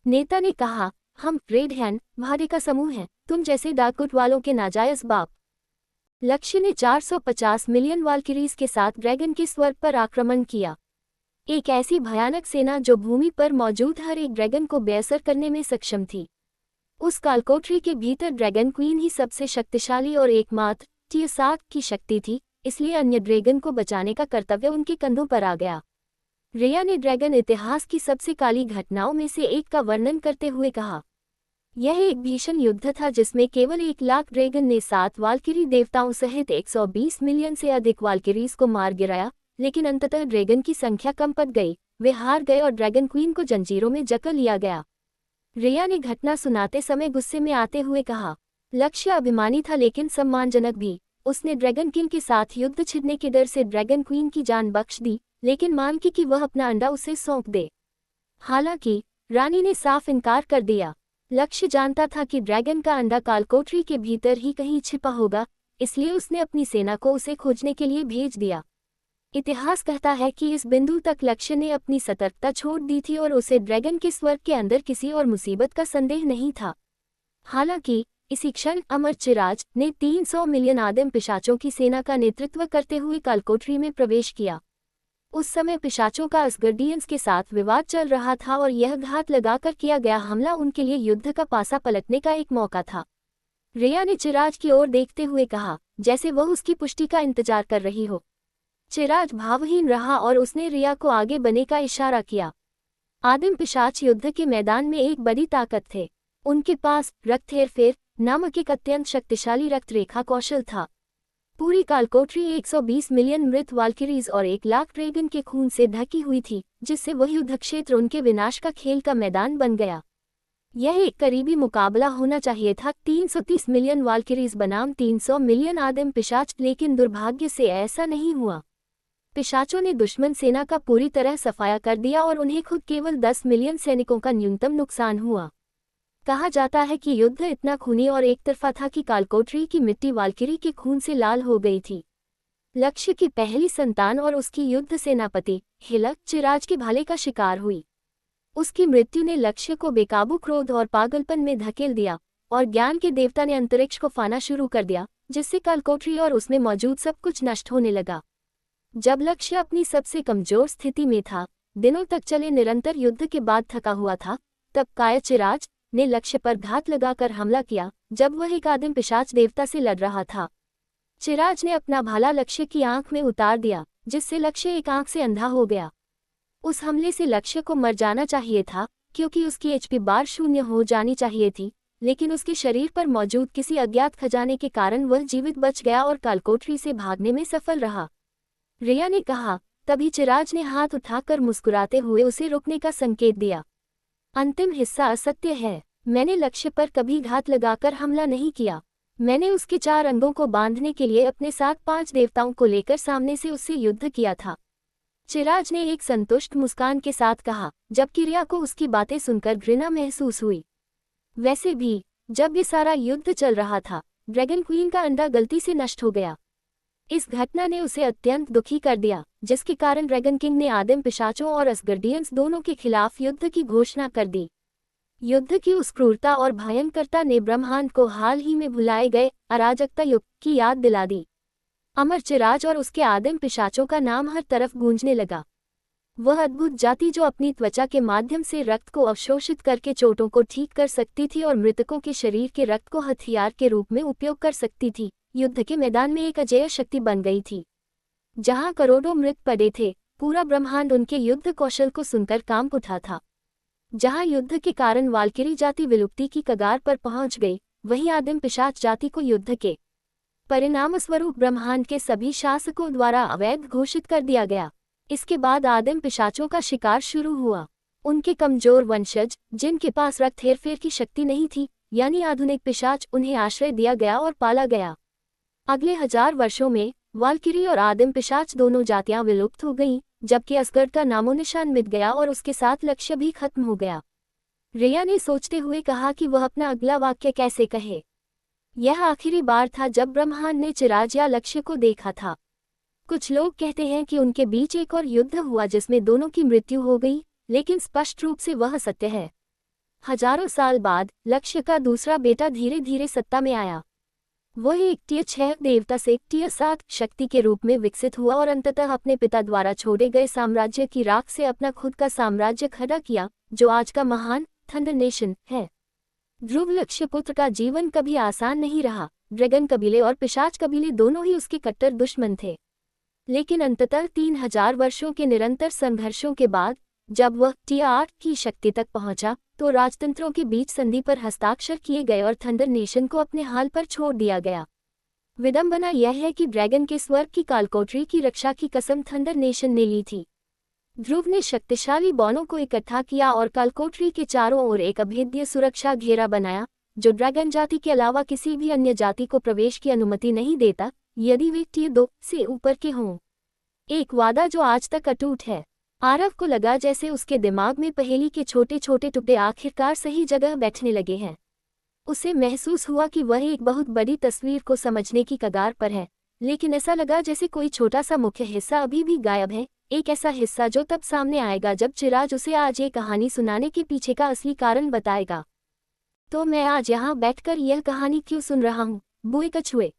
नेता ने कहा, हम रेड हैंड भारे का समूह हैं, तुम जैसे डाकुट वालों के नाजायज बाप। लक्ष्य ने 450 मिलियन वाल्किरीज के साथ ड्रैगन के स्वर्ग पर आक्रमण किया। एक ऐसी भयानक सेना जो भूमि पर मौजूद हर एक ड्रैगन को बेअसर करने में सक्षम थी। उस कालकोठरी के भीतर ड्रैगन क्वीन ही सबसे शक्तिशाली और एकमात्र टियर 7 की शक्ति थी, इसलिए अन्य ड्रैगन को बचाने का कर्तव्य उनके कंधों पर आ गया। रिया ने ड्रैगन इतिहास की सबसे काली घटनाओं में से एक का वर्णन करते हुए कहा, यह एक भीषण युद्ध था जिसमें केवल 1 लाख ड्रैगन ने 7 वाल्किरी देवताओं सहित 120 मिलियन से अधिक वाल्किरीज को मार गिराया, लेकिन अंततः ड्रैगन की संख्या कम पड़ गई, वे हार गए और ड्रैगन क्वीन को जंजीरों में जकड़ लिया गया। रिया ने घटना सुनाते समय गुस्से में आते हुए कहा, लक्ष्य अभिमानी था लेकिन सम्मानजनक भी। उसने ड्रैगन किंग के साथ युद्ध छिड़ने के डर से ड्रैगन क्वीन की जान बख्श दी, लेकिन मान की कि वह अपना अंडा उसे सौंप दे। हालांकि रानी ने साफ इनकार कर दिया। लक्ष्य जानता था कि ड्रैगन का अंडा कालकोठरी के भीतर ही कहीं छिपा होगा, इसलिए उसने अपनी सेना को उसे खोजने के लिए भेज दिया। इतिहास कहता है कि इस बिंदु तक लक्ष्य ने अपनी सतर्कता छोड़ दी थी और उसे ड्रैगन के स्वर्ग के अंदर किसी और मुसीबत का संदेह नहीं था। हालांकि इसी क्षण अमर चिराज ने 300 मिलियन आदिम पिशाचों की सेना का नेतृत्व करते हुए कालकोठरी में प्रवेश किया। उस समय पिशाचों का असगर्डियंस के साथ विवाद चल रहा था और यह घात लगाकर किया गया हमला उनके लिए युद्ध का पासा पलटने का एक मौका था। रिया ने चिराज की ओर देखते हुए कहा, जैसे वह उसकी पुष्टि का इंतजार कर रही हो। चिराज भावहीन रहा और उसने रिया को आगे बढ़ने का इशारा किया। आदिम पिशाच युद्ध के मैदान में एक बड़ी ताकत थे। उनके पास रक्त हेरफेर नामक एक अत्यंत शक्तिशाली रक्त रेखा कौशल था। पूरी कालकोठरी 120 मिलियन मृत वाल्किरीज और 1 लाख ड्रैगन के खून से ढकी हुई थी, जिससे वह युद्ध क्षेत्र उनके विनाश का खेल का मैदान बन गया। यह एक करीबी मुकाबला होना चाहिए था, 330 मिलियन वाल्किरीज बनाम 300 मिलियन आदिम पिशाच, लेकिन दुर्भाग्य से ऐसा नहीं हुआ। पिशाचों ने दुश्मन सेना का पूरी तरह सफाया कर दिया और उन्हें खुद केवल 10 मिलियन सैनिकों का न्यूनतम नुकसान हुआ। कहा जाता है कि युद्ध इतना खूनी और एक तरफा था कि कालकोठरी की मिट्टी वाल्किरी के खून से लाल हो गई थी। लक्ष्य की पहली संतान और उसकी युद्ध सेनापति हिलक चिराज के भाले का शिकार हुई। उसकी मृत्यु ने लक्ष्य को बेकाबू क्रोध और पागलपन में धकेल दिया और ज्ञान के देवता ने अंतरिक्ष को फाना शुरू कर दिया, जिससे कालकोठरी और उसमें मौजूद सब कुछ नष्ट होने लगा। जब लक्ष्य अपनी सबसे कमजोर स्थिति में था, दिनों तक चले निरंतर युद्ध के बाद थका हुआ था, तब कायचिराज ने लक्ष्य पर घात लगाकर हमला किया जब वह एक आदिम पिशाच देवता से लड़ रहा था। चिराज ने अपना भाला लक्ष्य की आंख में उतार दिया, जिससे लक्ष्य एक आंख से अंधा हो गया। उस हमले से लक्ष्य को मर जाना चाहिए था, क्योंकि उसकी एचपी बार 0 हो जानी चाहिए थी, लेकिन उसके शरीर पर मौजूद किसी अज्ञात खजाने के कारण वह जीवित बच गया और कालकोठरी से भागने में सफल रहा। रिया ने कहा। तभी चिराज ने हाथ उठाकर मुस्कुराते हुए उसे रुकने का संकेत दिया। अंतिम हिस्सा असत्य है। मैंने लक्ष्य पर कभी घात लगाकर हमला नहीं किया। मैंने उसके 4 अंगों को बांधने के लिए अपने साथ 5 देवताओं को लेकर सामने से उससे युद्ध किया था। चिराज ने एक संतुष्ट मुस्कान के साथ कहा, जबकि रिया को उसकी बातें सुनकर घृणा महसूस हुई। वैसे भी जब ये सारा युद्ध चल रहा था, ड्रैगन क्वीन का अंडा गलती से नष्ट हो गया। इस घटना ने उसे अत्यंत दुखी कर दिया, जिसके कारण ड्रैगन किंग ने आदिम पिशाचों और असगर्डियंस दोनों के खिलाफ युद्ध की घोषणा कर दी। युद्ध की उस क्रूरता और भयंकरता ने ब्रह्मांड को हाल ही में भुलाए गए अराजकता युग की याद दिला दी। अमर चिराज और उसके आदिम पिशाचों का नाम हर तरफ गूंजने लगा। वह अद्भुत जाति जो अपनी त्वचा के माध्यम से रक्त को अवशोषित करके चोटों को ठीक कर सकती थी और मृतकों के शरीर के रक्त को हथियार के रूप में उपयोग कर सकती थी, युद्ध के मैदान में एक अजेय शक्ति बन गई थी। जहां करोड़ों मृत पड़े थे, पूरा ब्रह्मांड उनके युद्ध कौशल को सुनकर कांप उठा था। जहां युद्ध के कारण वाल्किरी जाति विलुप्ति की कगार पर पहुंच गई, वहीं आदिम पिशाच जाति को युद्ध के परिणामस्वरूप ब्रह्मांड के सभी शासकों द्वारा अवैध घोषित कर दिया गया। इसके बाद आदिम पिशाचों का शिकार शुरू हुआ। उनके कमजोर वंशज, जिनके पास रक्त हेरफेर की शक्ति नहीं थी, यानी आधुनिक पिशाच, उन्हें आश्रय दिया गया और पाला गया। अगले 1000 वर्षों में वाल्किरी और आदिम पिशाच दोनों जातियां विलुप्त हो गईं, जबकि असगर्ड का नामोनिशान मिट गया और उसके साथ लक्ष्य भी खत्म हो गया। रिया ने सोचते हुए कहा कि वह अपना अगला वाक्य कैसे कहे। यह आखिरी बार था जब ब्रह्मांड ने चिराज या लक्ष्य को देखा था। कुछ लोग कहते हैं कि उनके बीच एक और युद्ध हुआ जिसमें दोनों की मृत्यु हो गई, लेकिन स्पष्ट रूप से वह सत्य है। हजारों साल बाद लक्ष्य का दूसरा बेटा धीरे धीरे सत्ता में आया। वह एक टियर 6 देवता से टियर 7 शक्ति के रूप में विकसित हुआ और अंततः अपने पिता द्वारा छोड़े गए साम्राज्य की राख से अपना खुद का साम्राज्य खड़ा किया, जो आज का महान थंडर नेशन है। ध्रुव लक्ष्य पुत्र का जीवन कभी आसान नहीं रहा। ड्रैगन कबीले और पिशाच कबीले दोनों ही उसके कट्टर दुश्मन थे। लेकिन अंततः 3000 वर्षों के निरंतर संघर्षों के बाद जब वह टियर 8 की शक्ति तक पहुंचा, तो राजतंत्रों के बीच संधि पर हस्ताक्षर किए गए और थंडर नेशन को अपने हाल पर छोड़ दिया गया। विडंबना यह है कि ड्रैगन के स्वर्ग की कालकोठरी की रक्षा की कसम थंडर नेशन ने ली थी। ध्रुव ने शक्तिशाली बॉनों को इकट्ठा किया और कालकोठरी के चारों ओर एक अभेद्य सुरक्षा घेरा बनाया, जो ड्रैगन जाति के अलावा किसी भी अन्य जाति को प्रवेश की अनुमति नहीं देता, यदि वे टियर 2 से ऊपर के हों। एक वादा जो आज तक अटूट है। आरव को लगा जैसे उसके दिमाग में पहेली के छोटे छोटे टुकड़े आखिरकार सही जगह बैठने लगे हैं। उसे महसूस हुआ कि वह एक बहुत बड़ी तस्वीर को समझने की कगार पर है, लेकिन ऐसा लगा जैसे कोई छोटा सा मुख्य हिस्सा अभी भी गायब है, एक ऐसा हिस्सा जो तब सामने आएगा जब चिराज उसे आज ये कहानी सुनाने के पीछे का असली कारण बताएगा। तो मैं आज यहाँ बैठकर यह कहानी क्यों सुन रहा हूँ, बूए कछुए?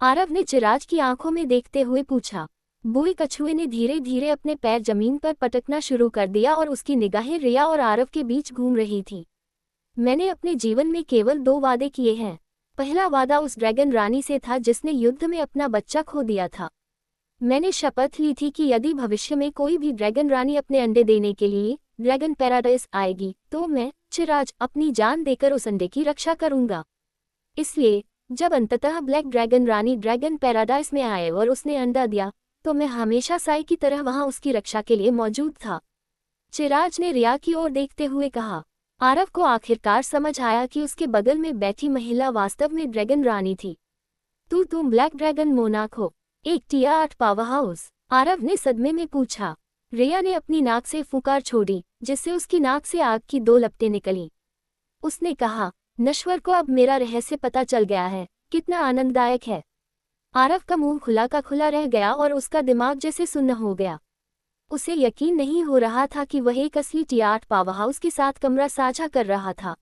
आरव ने चिराज की आंखों में देखते हुए पूछा। बूए कछुए ने धीरे धीरे अपने पैर जमीन पर पटकना शुरू कर दिया और उसकी निगाहें रिया और आरव के बीच घूम रही थी। मैंने अपने जीवन में केवल 2 वादे किए हैं। पहला वादा उस ड्रैगन रानी से था जिसने युद्ध में अपना बच्चा खो दिया था। मैंने शपथ ली थी कि यदि भविष्य में कोई भी ड्रैगन रानी अपने अंडे देने के लिए ड्रैगन पैराडाइज आएगी, तो मैं चिराज अपनी जान देकर उस अंडे की रक्षा करूंगा। इसलिए जब अंततः ब्लैक ड्रैगन रानी ड्रैगन पैराडाइज में आए और उसने अंडा दिया, तो मैं हमेशा साई की तरह वहां उसकी रक्षा के लिए मौजूद था। चिराज ने रिया की ओर देखते हुए कहा। आरव को आखिरकार समझ आया कि उसके बगल में बैठी महिला वास्तव में ड्रैगन रानी थी। तुम ब्लैक ड्रैगन मोनार्क हो, एक टियर 8 पावर हाउस? आरव ने सदमे में पूछा। रिया ने अपनी नाक से फुकार छोड़ी, जिससे उसकी नाक से आग की 2 लपटें निकलीं। उसने कहा, नश्वर को अब मेरा रहस्य पता चल गया है, कितना आनंददायक है। आरव का मुंह खुला का खुला रह गया और उसका दिमाग जैसे सुन्न हो गया। उसे यकीन नहीं हो रहा था कि वह एक असली टियाट पावरहाउस के साथ कमरा साझा कर रहा था।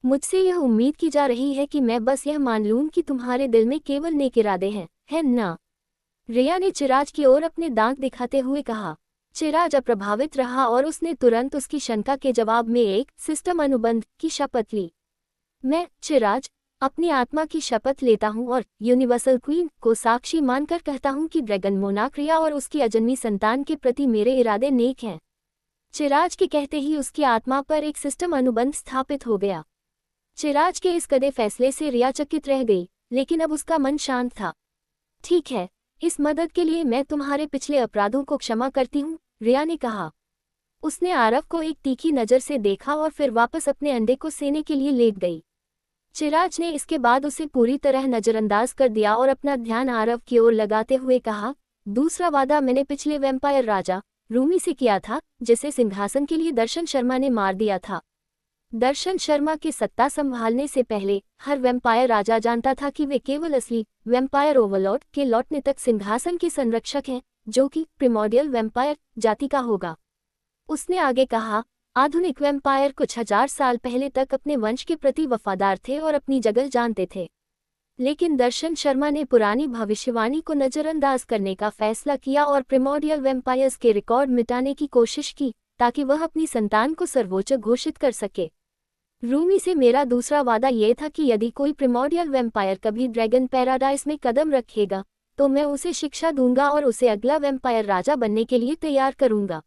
मुझसे यह उम्मीद की जा रही है कि मैं बस यह मान लूं कि तुम्हारे दिल में केवल नेक इरादे हैं, है ना? रिया ने चिराज की ओर अपने दांत दिखाते हुए कहा। चिराज अप्रभावित रहा और उसने तुरंत उसकी शंका के जवाब में एक सिस्टम अनुबंध की शपथ ली। मैं, चिराज, अपनी आत्मा की शपथ लेता हूं और यूनिवर्सल क्वीन को साक्षी मानकर कहता हूं कि ड्रैगन मोनार्क रिया और उसकी अजन्मी संतान के प्रति मेरे इरादे नेक हैं। चिराज के कहते ही उसकी आत्मा पर एक सिस्टम अनुबंध स्थापित हो गया। चिराज के इस कड़े फैसले से रिया चकित रह गई, लेकिन अब उसका मन शांत था। ठीक है, इस मदद के लिए मैं तुम्हारे पिछले अपराधों को क्षमा करती हूँ, रिया ने कहा। उसने आरव को एक तीखी नज़र से देखा और फिर वापस अपने अंडे को सेने के लिए लेट गई। चिराज ने इसके बाद उसे पूरी तरह नज़रअंदाज कर दिया और अपना ध्यान आरव की ओर लगाते हुए कहा, दूसरा वादा मैंने पिछले वैम्पायर राजा रूमी से किया था, जिसे सिंहासन के लिए दर्शन शर्मा ने मार दिया था। दर्शन शर्मा के सत्ता संभालने से पहले हर वैम्पायर राजा जानता था कि वे केवल असली वैम्पायर ओवरलॉर्ड के लौटने तक सिंहासन के संरक्षक हैं, जो कि प्रिमोर्डियल वैम्पायर जाति का होगा। उसने आगे कहा, आधुनिक वैम्पायर कुछ हजार साल पहले तक अपने वंश के प्रति वफादार थे और अपनी जगह जानते थे। लेकिन दर्शन शर्मा ने पुरानी भविष्यवाणी को नज़रअंदाज करने का फैसला किया और प्रिमोर्डियल वैम्पायर्स के रिकॉर्ड मिटाने की कोशिश की, ताकि वह अपनी संतान को सर्वोच्च घोषित कर सके। रूमी से मेरा दूसरा वादा ये था कि यदि कोई प्रिमोर्डियल वैम्पायर कभी ड्रैगन पैराडाइस में कदम रखेगा, तो मैं उसे शिक्षा दूंगा और उसे अगला वैम्पायर राजा बनने के लिए तैयार करूंगा।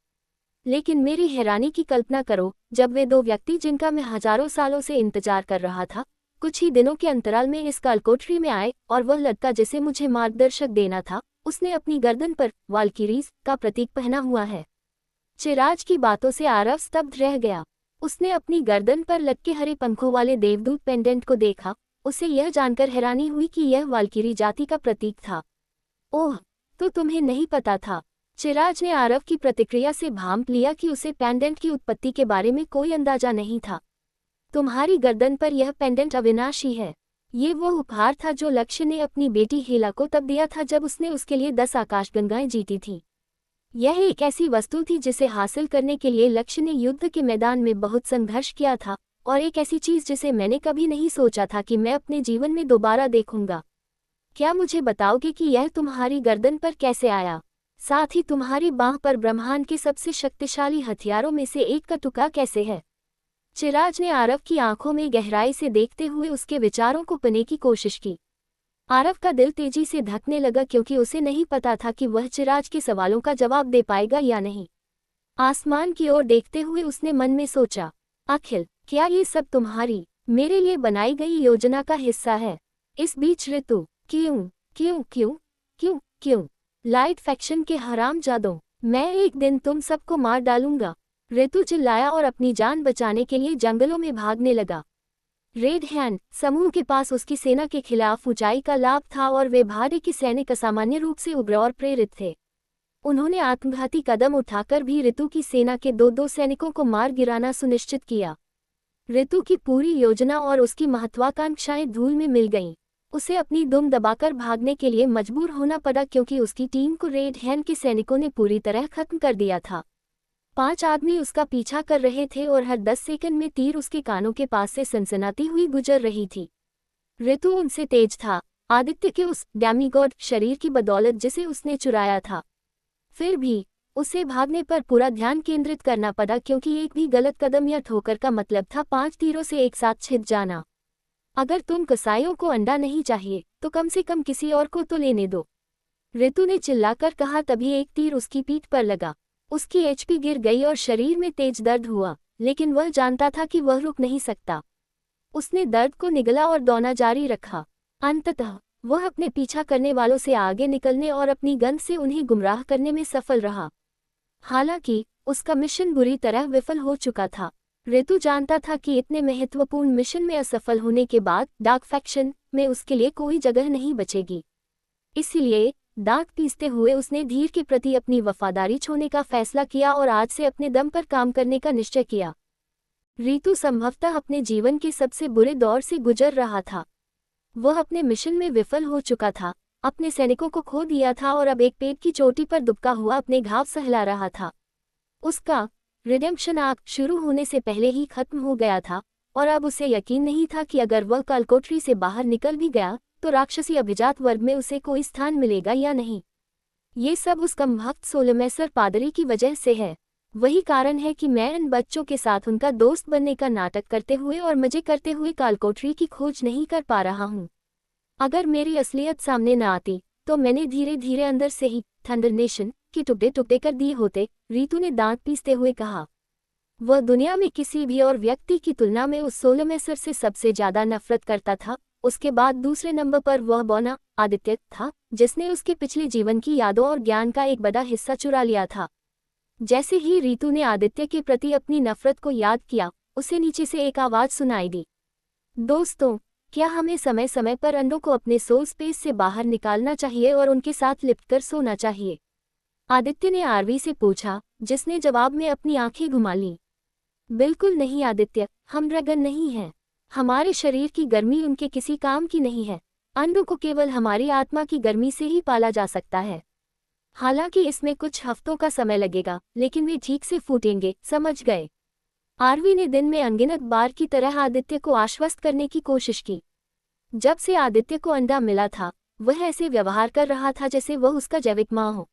लेकिन मेरी हैरानी की कल्पना करो, जब वे दो व्यक्ति जिनका मैं हजारों सालों से इंतजार कर रहा था, कुछ ही दिनों के अंतराल में इस कालकोठरी में आए, और वह लड़का जिसे मुझे मार्गदर्शक देना था, उसने अपनी गर्दन पर वाल्किरीज का प्रतीक पहना हुआ है। चिराज की बातों से आरव स्तब्ध रह गया। उसने अपनी गर्दन पर लटके हरे पंखों वाले देवदूत पेंडेंट को देखा। उसे यह जानकर हैरानी हुई कि यह वाल्किरी जाति का प्रतीक था। ओह, तो तुम्हें नहीं पता था? चिराज ने आरव की प्रतिक्रिया से भांप लिया कि उसे पेंडेंट की उत्पत्ति के बारे में कोई अंदाजा नहीं था। तुम्हारी गर्दन पर यह पेंडेंट अविनाशी है। ये वो उपहार था जो लक्ष्य ने अपनी बेटी हेला को तब दिया था जब उसने उसके लिए 10 आकाशगंगाएं जीती थी। यह एक ऐसी वस्तु थी जिसे हासिल करने के लिए लक्ष्य ने युद्ध के मैदान में बहुत संघर्ष किया था, और एक ऐसी चीज जिसे मैंने कभी नहीं सोचा था कि मैं अपने जीवन में दोबारा देखूंगा। क्या मुझे बताओगे कि यह तुम्हारी गर्दन पर कैसे आया? साथ ही तुम्हारी बांह पर ब्रह्मांड के सबसे शक्तिशाली हथियारों में से एक का टुकड़ा कैसे है? चिराज ने आरव की आंखों में गहराई से देखते हुए उसके विचारों को पढ़ने की कोशिश की। आरव का दिल तेजी से धड़कने लगा, क्योंकि उसे नहीं पता था कि वह चिराज के सवालों का जवाब दे पाएगा या नहीं। आसमान की ओर देखते हुए उसने मन में सोचा, अखिल, क्या ये सब तुम्हारी मेरे लिए बनाई गई योजना का हिस्सा है? इस बीच ऋतु, क्यों क्यों क्यों क्यों क्यों लाइट फैक्शन के हरामजादों, मैं एक दिन तुम सबको मार डालूंगा। ऋतु चिल्लाया और अपनी जान बचाने के लिए जंगलों में भागने लगा। रेड हैंड समूह के पास उसकी सेना के खिलाफ ऊंचाई का लाभ था और वे भारे के सैनिक असामान्य रूप से उग्र और प्रेरित थे। उन्होंने आत्मघाती कदम उठाकर भी ऋतु की सेना के दो सैनिकों को मार गिराना सुनिश्चित किया। ऋतु की पूरी योजना और उसकी महत्वाकांक्षाएं धूल में मिल गईं। उसे अपनी दुम दबाकर भागने के लिए मजबूर होना पड़ा, क्योंकि उसकी टीम को रेड हैंड के सैनिकों ने पूरी तरह खत्म कर दिया था। 5 आदमी उसका पीछा कर रहे थे और हर 10 सेकंड में तीर उसके कानों के पास से सनसनाती हुई गुजर रही थी। ऋतु उनसे तेज था, आदित्य के उस डेमीगॉड शरीर की बदौलत जिसे उसने चुराया था। फिर भी उसे भागने पर पूरा ध्यान केंद्रित करना पड़ा, क्योंकि एक भी गलत कदम या ठोकर का मतलब था 5 तीरों से एक साथ छिद जाना। अगर तुम कसाईयों को अंडा नहीं चाहिए, तो कम से कम किसी और को तो लेने दो, ऋतु ने चिल्लाकर कहा। तभी एक तीर उसकी पीठ पर लगा। उसकी एचपी गिर गई और शरीर में तेज दर्द हुआ, लेकिन वह जानता था कि वह रुक नहीं सकता। उसने दर्द को निगला और दौड़ना जारी रखा। अंततः वह अपने पीछा करने वालों से आगे निकलने और अपनी गंध से उन्हें गुमराह करने में सफल रहा। हालांकि उसका मिशन बुरी तरह विफल हो चुका था। ऋतु जानता था कि इतने महत्वपूर्ण मिशन में असफल होने के बाद डार्क फैक्शन में उसके लिए कोई जगह नहीं बचेगी। इसलिए दांत पीसते हुए उसने धीर के प्रति अपनी वफादारी छोड़ने का फैसला किया और आज से अपने दम पर काम करने का निश्चय किया। ऋतु संभवतः अपने जीवन के सबसे बुरे दौर से गुजर रहा था। वह अपने मिशन में विफल हो चुका था, अपने सैनिकों को खो दिया था और अब एक पेड़ की चोटी पर दुबका हुआ अपने घाव सहला रहा था। उसका रिडेम्पशन आर्क शुरू होने से पहले ही खत्म हो गया था और अब उसे यकीन नहीं था कि अगर वह कालकोठरी से बाहर निकल भी गया तो राक्षसी अभिजात वर्ग में उसे कोई स्थान मिलेगा या नहीं। ये सब उस कमबख्त सोलोमेसर पादरी की वजह से है। वही कारण है कि मैं इन बच्चों के साथ उनका दोस्त बनने का नाटक करते हुए और मजे करते हुए कालकोठरी की खोज नहीं कर पा रहा हूँ। अगर मेरी असलियत सामने न आती तो मैंने धीरे धीरे अंदर से ही थंडर नेशन के टुकड़े टुकड़े कर दिए होते, ऋतु ने दांत पीसते हुए कहा। वह दुनिया में किसी भी और व्यक्ति की तुलना में उस सोलोमेसर से सबसे ज्यादा नफरत करता था। उसके बाद दूसरे नंबर पर वह बौना आदित्य था, जिसने उसके पिछले जीवन की यादों और ज्ञान का एक बड़ा हिस्सा चुरा लिया था। जैसे ही ऋतु ने आदित्य के प्रति अपनी नफरत को याद किया, उसे नीचे से एक आवाज सुनाई दी। दोस्तों, क्या हमें समय समय पर अंडों को अपने सोल स्पेस से बाहर निकालना चाहिए और उनके साथ लिपटकर सोना चाहिए? आदित्य ने आरवी से पूछा, जिसने जवाब में अपनी आंखें घुमा लीं। बिल्कुल नहीं आदित्य, हम ड्रैगन नहीं हैं। हमारे शरीर की गर्मी उनके किसी काम की नहीं है। अंडों को केवल हमारी आत्मा की गर्मी से ही पाला जा सकता है। हालांकि इसमें कुछ हफ्तों का समय लगेगा, लेकिन वे ठीक से फूटेंगे, समझ गए? आरवी ने दिन में अनगिनत बार की तरह आदित्य को आश्वस्त करने की कोशिश की। जब से आदित्य को अंडा मिला था, वह ऐसे व्यवहार कर रहा था जैसे वह उसका जैविक मां हो।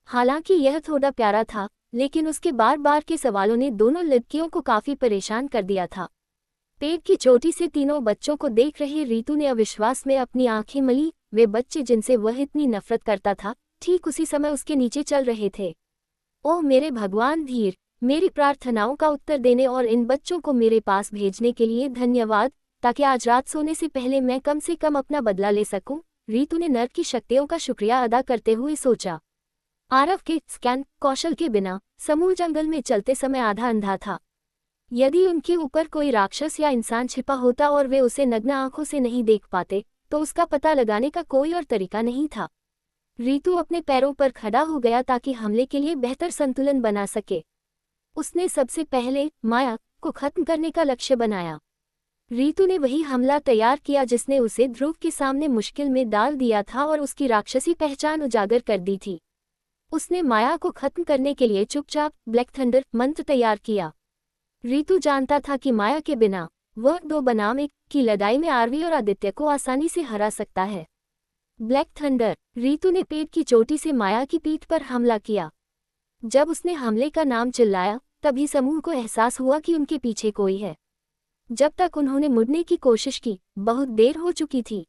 हालांकि यह थोड़ा प्यारा था, लेकिन उसके बार बार के सवालों ने दोनों लड़कियों को काफी परेशान कर दिया था। पेड़ की चोटी से तीनों बच्चों को देख रही ऋतु ने अविश्वास में अपनी आंखें मली। वे बच्चे जिनसे वह इतनी नफरत करता था, ठीक उसी समय उसके नीचे चल रहे थे। ओह मेरे भगवान धीर, मेरी प्रार्थनाओं का उत्तर देने और इन बच्चों को मेरे पास भेजने के लिए धन्यवाद, ताकि आज रात सोने से पहले मैं कम से कम अपना बदला ले सकूं। ऋतु ने नर की शक्तियों का शुक्रिया अदा करते हुए सोचा। आरव के स्कैन कौशल के बिना समूह जंगल में चलते समय आधा अंधा था। यदि उनके ऊपर कोई राक्षस या इंसान छिपा होता और वे उसे नग्न आंखों से नहीं देख पाते, तो उसका पता लगाने का कोई और तरीका नहीं था। ऋतु अपने पैरों पर खड़ा हो गया ताकि हमले के लिए बेहतर संतुलन बना सके। उसने सबसे पहले माया को खत्म करने का लक्ष्य बनाया। ऋतु ने वही हमला तैयार किया जिसने उसे ध्रुव के सामने मुश्किल में डाल दिया था और उसकी राक्षसी पहचान उजागर कर दी थी। उसने माया को खत्म करने के लिए चुपचाप ब्लैक थंडर मंत्र तैयार किया। ऋतु जानता था कि माया के बिना वह 2 बनाम 1 की लड़ाई में आरवी और आदित्य को आसानी से हरा सकता है। Black thunder. ऋतु ने पेड़ की चोटी से माया की पीठ पर हमला किया। जब उसने हमले का नाम चिल्लाया, तभी समूह को एहसास हुआ कि उनके पीछे कोई है। जब तक उन्होंने मुड़ने की कोशिश की, बहुत देर हो चुकी थी।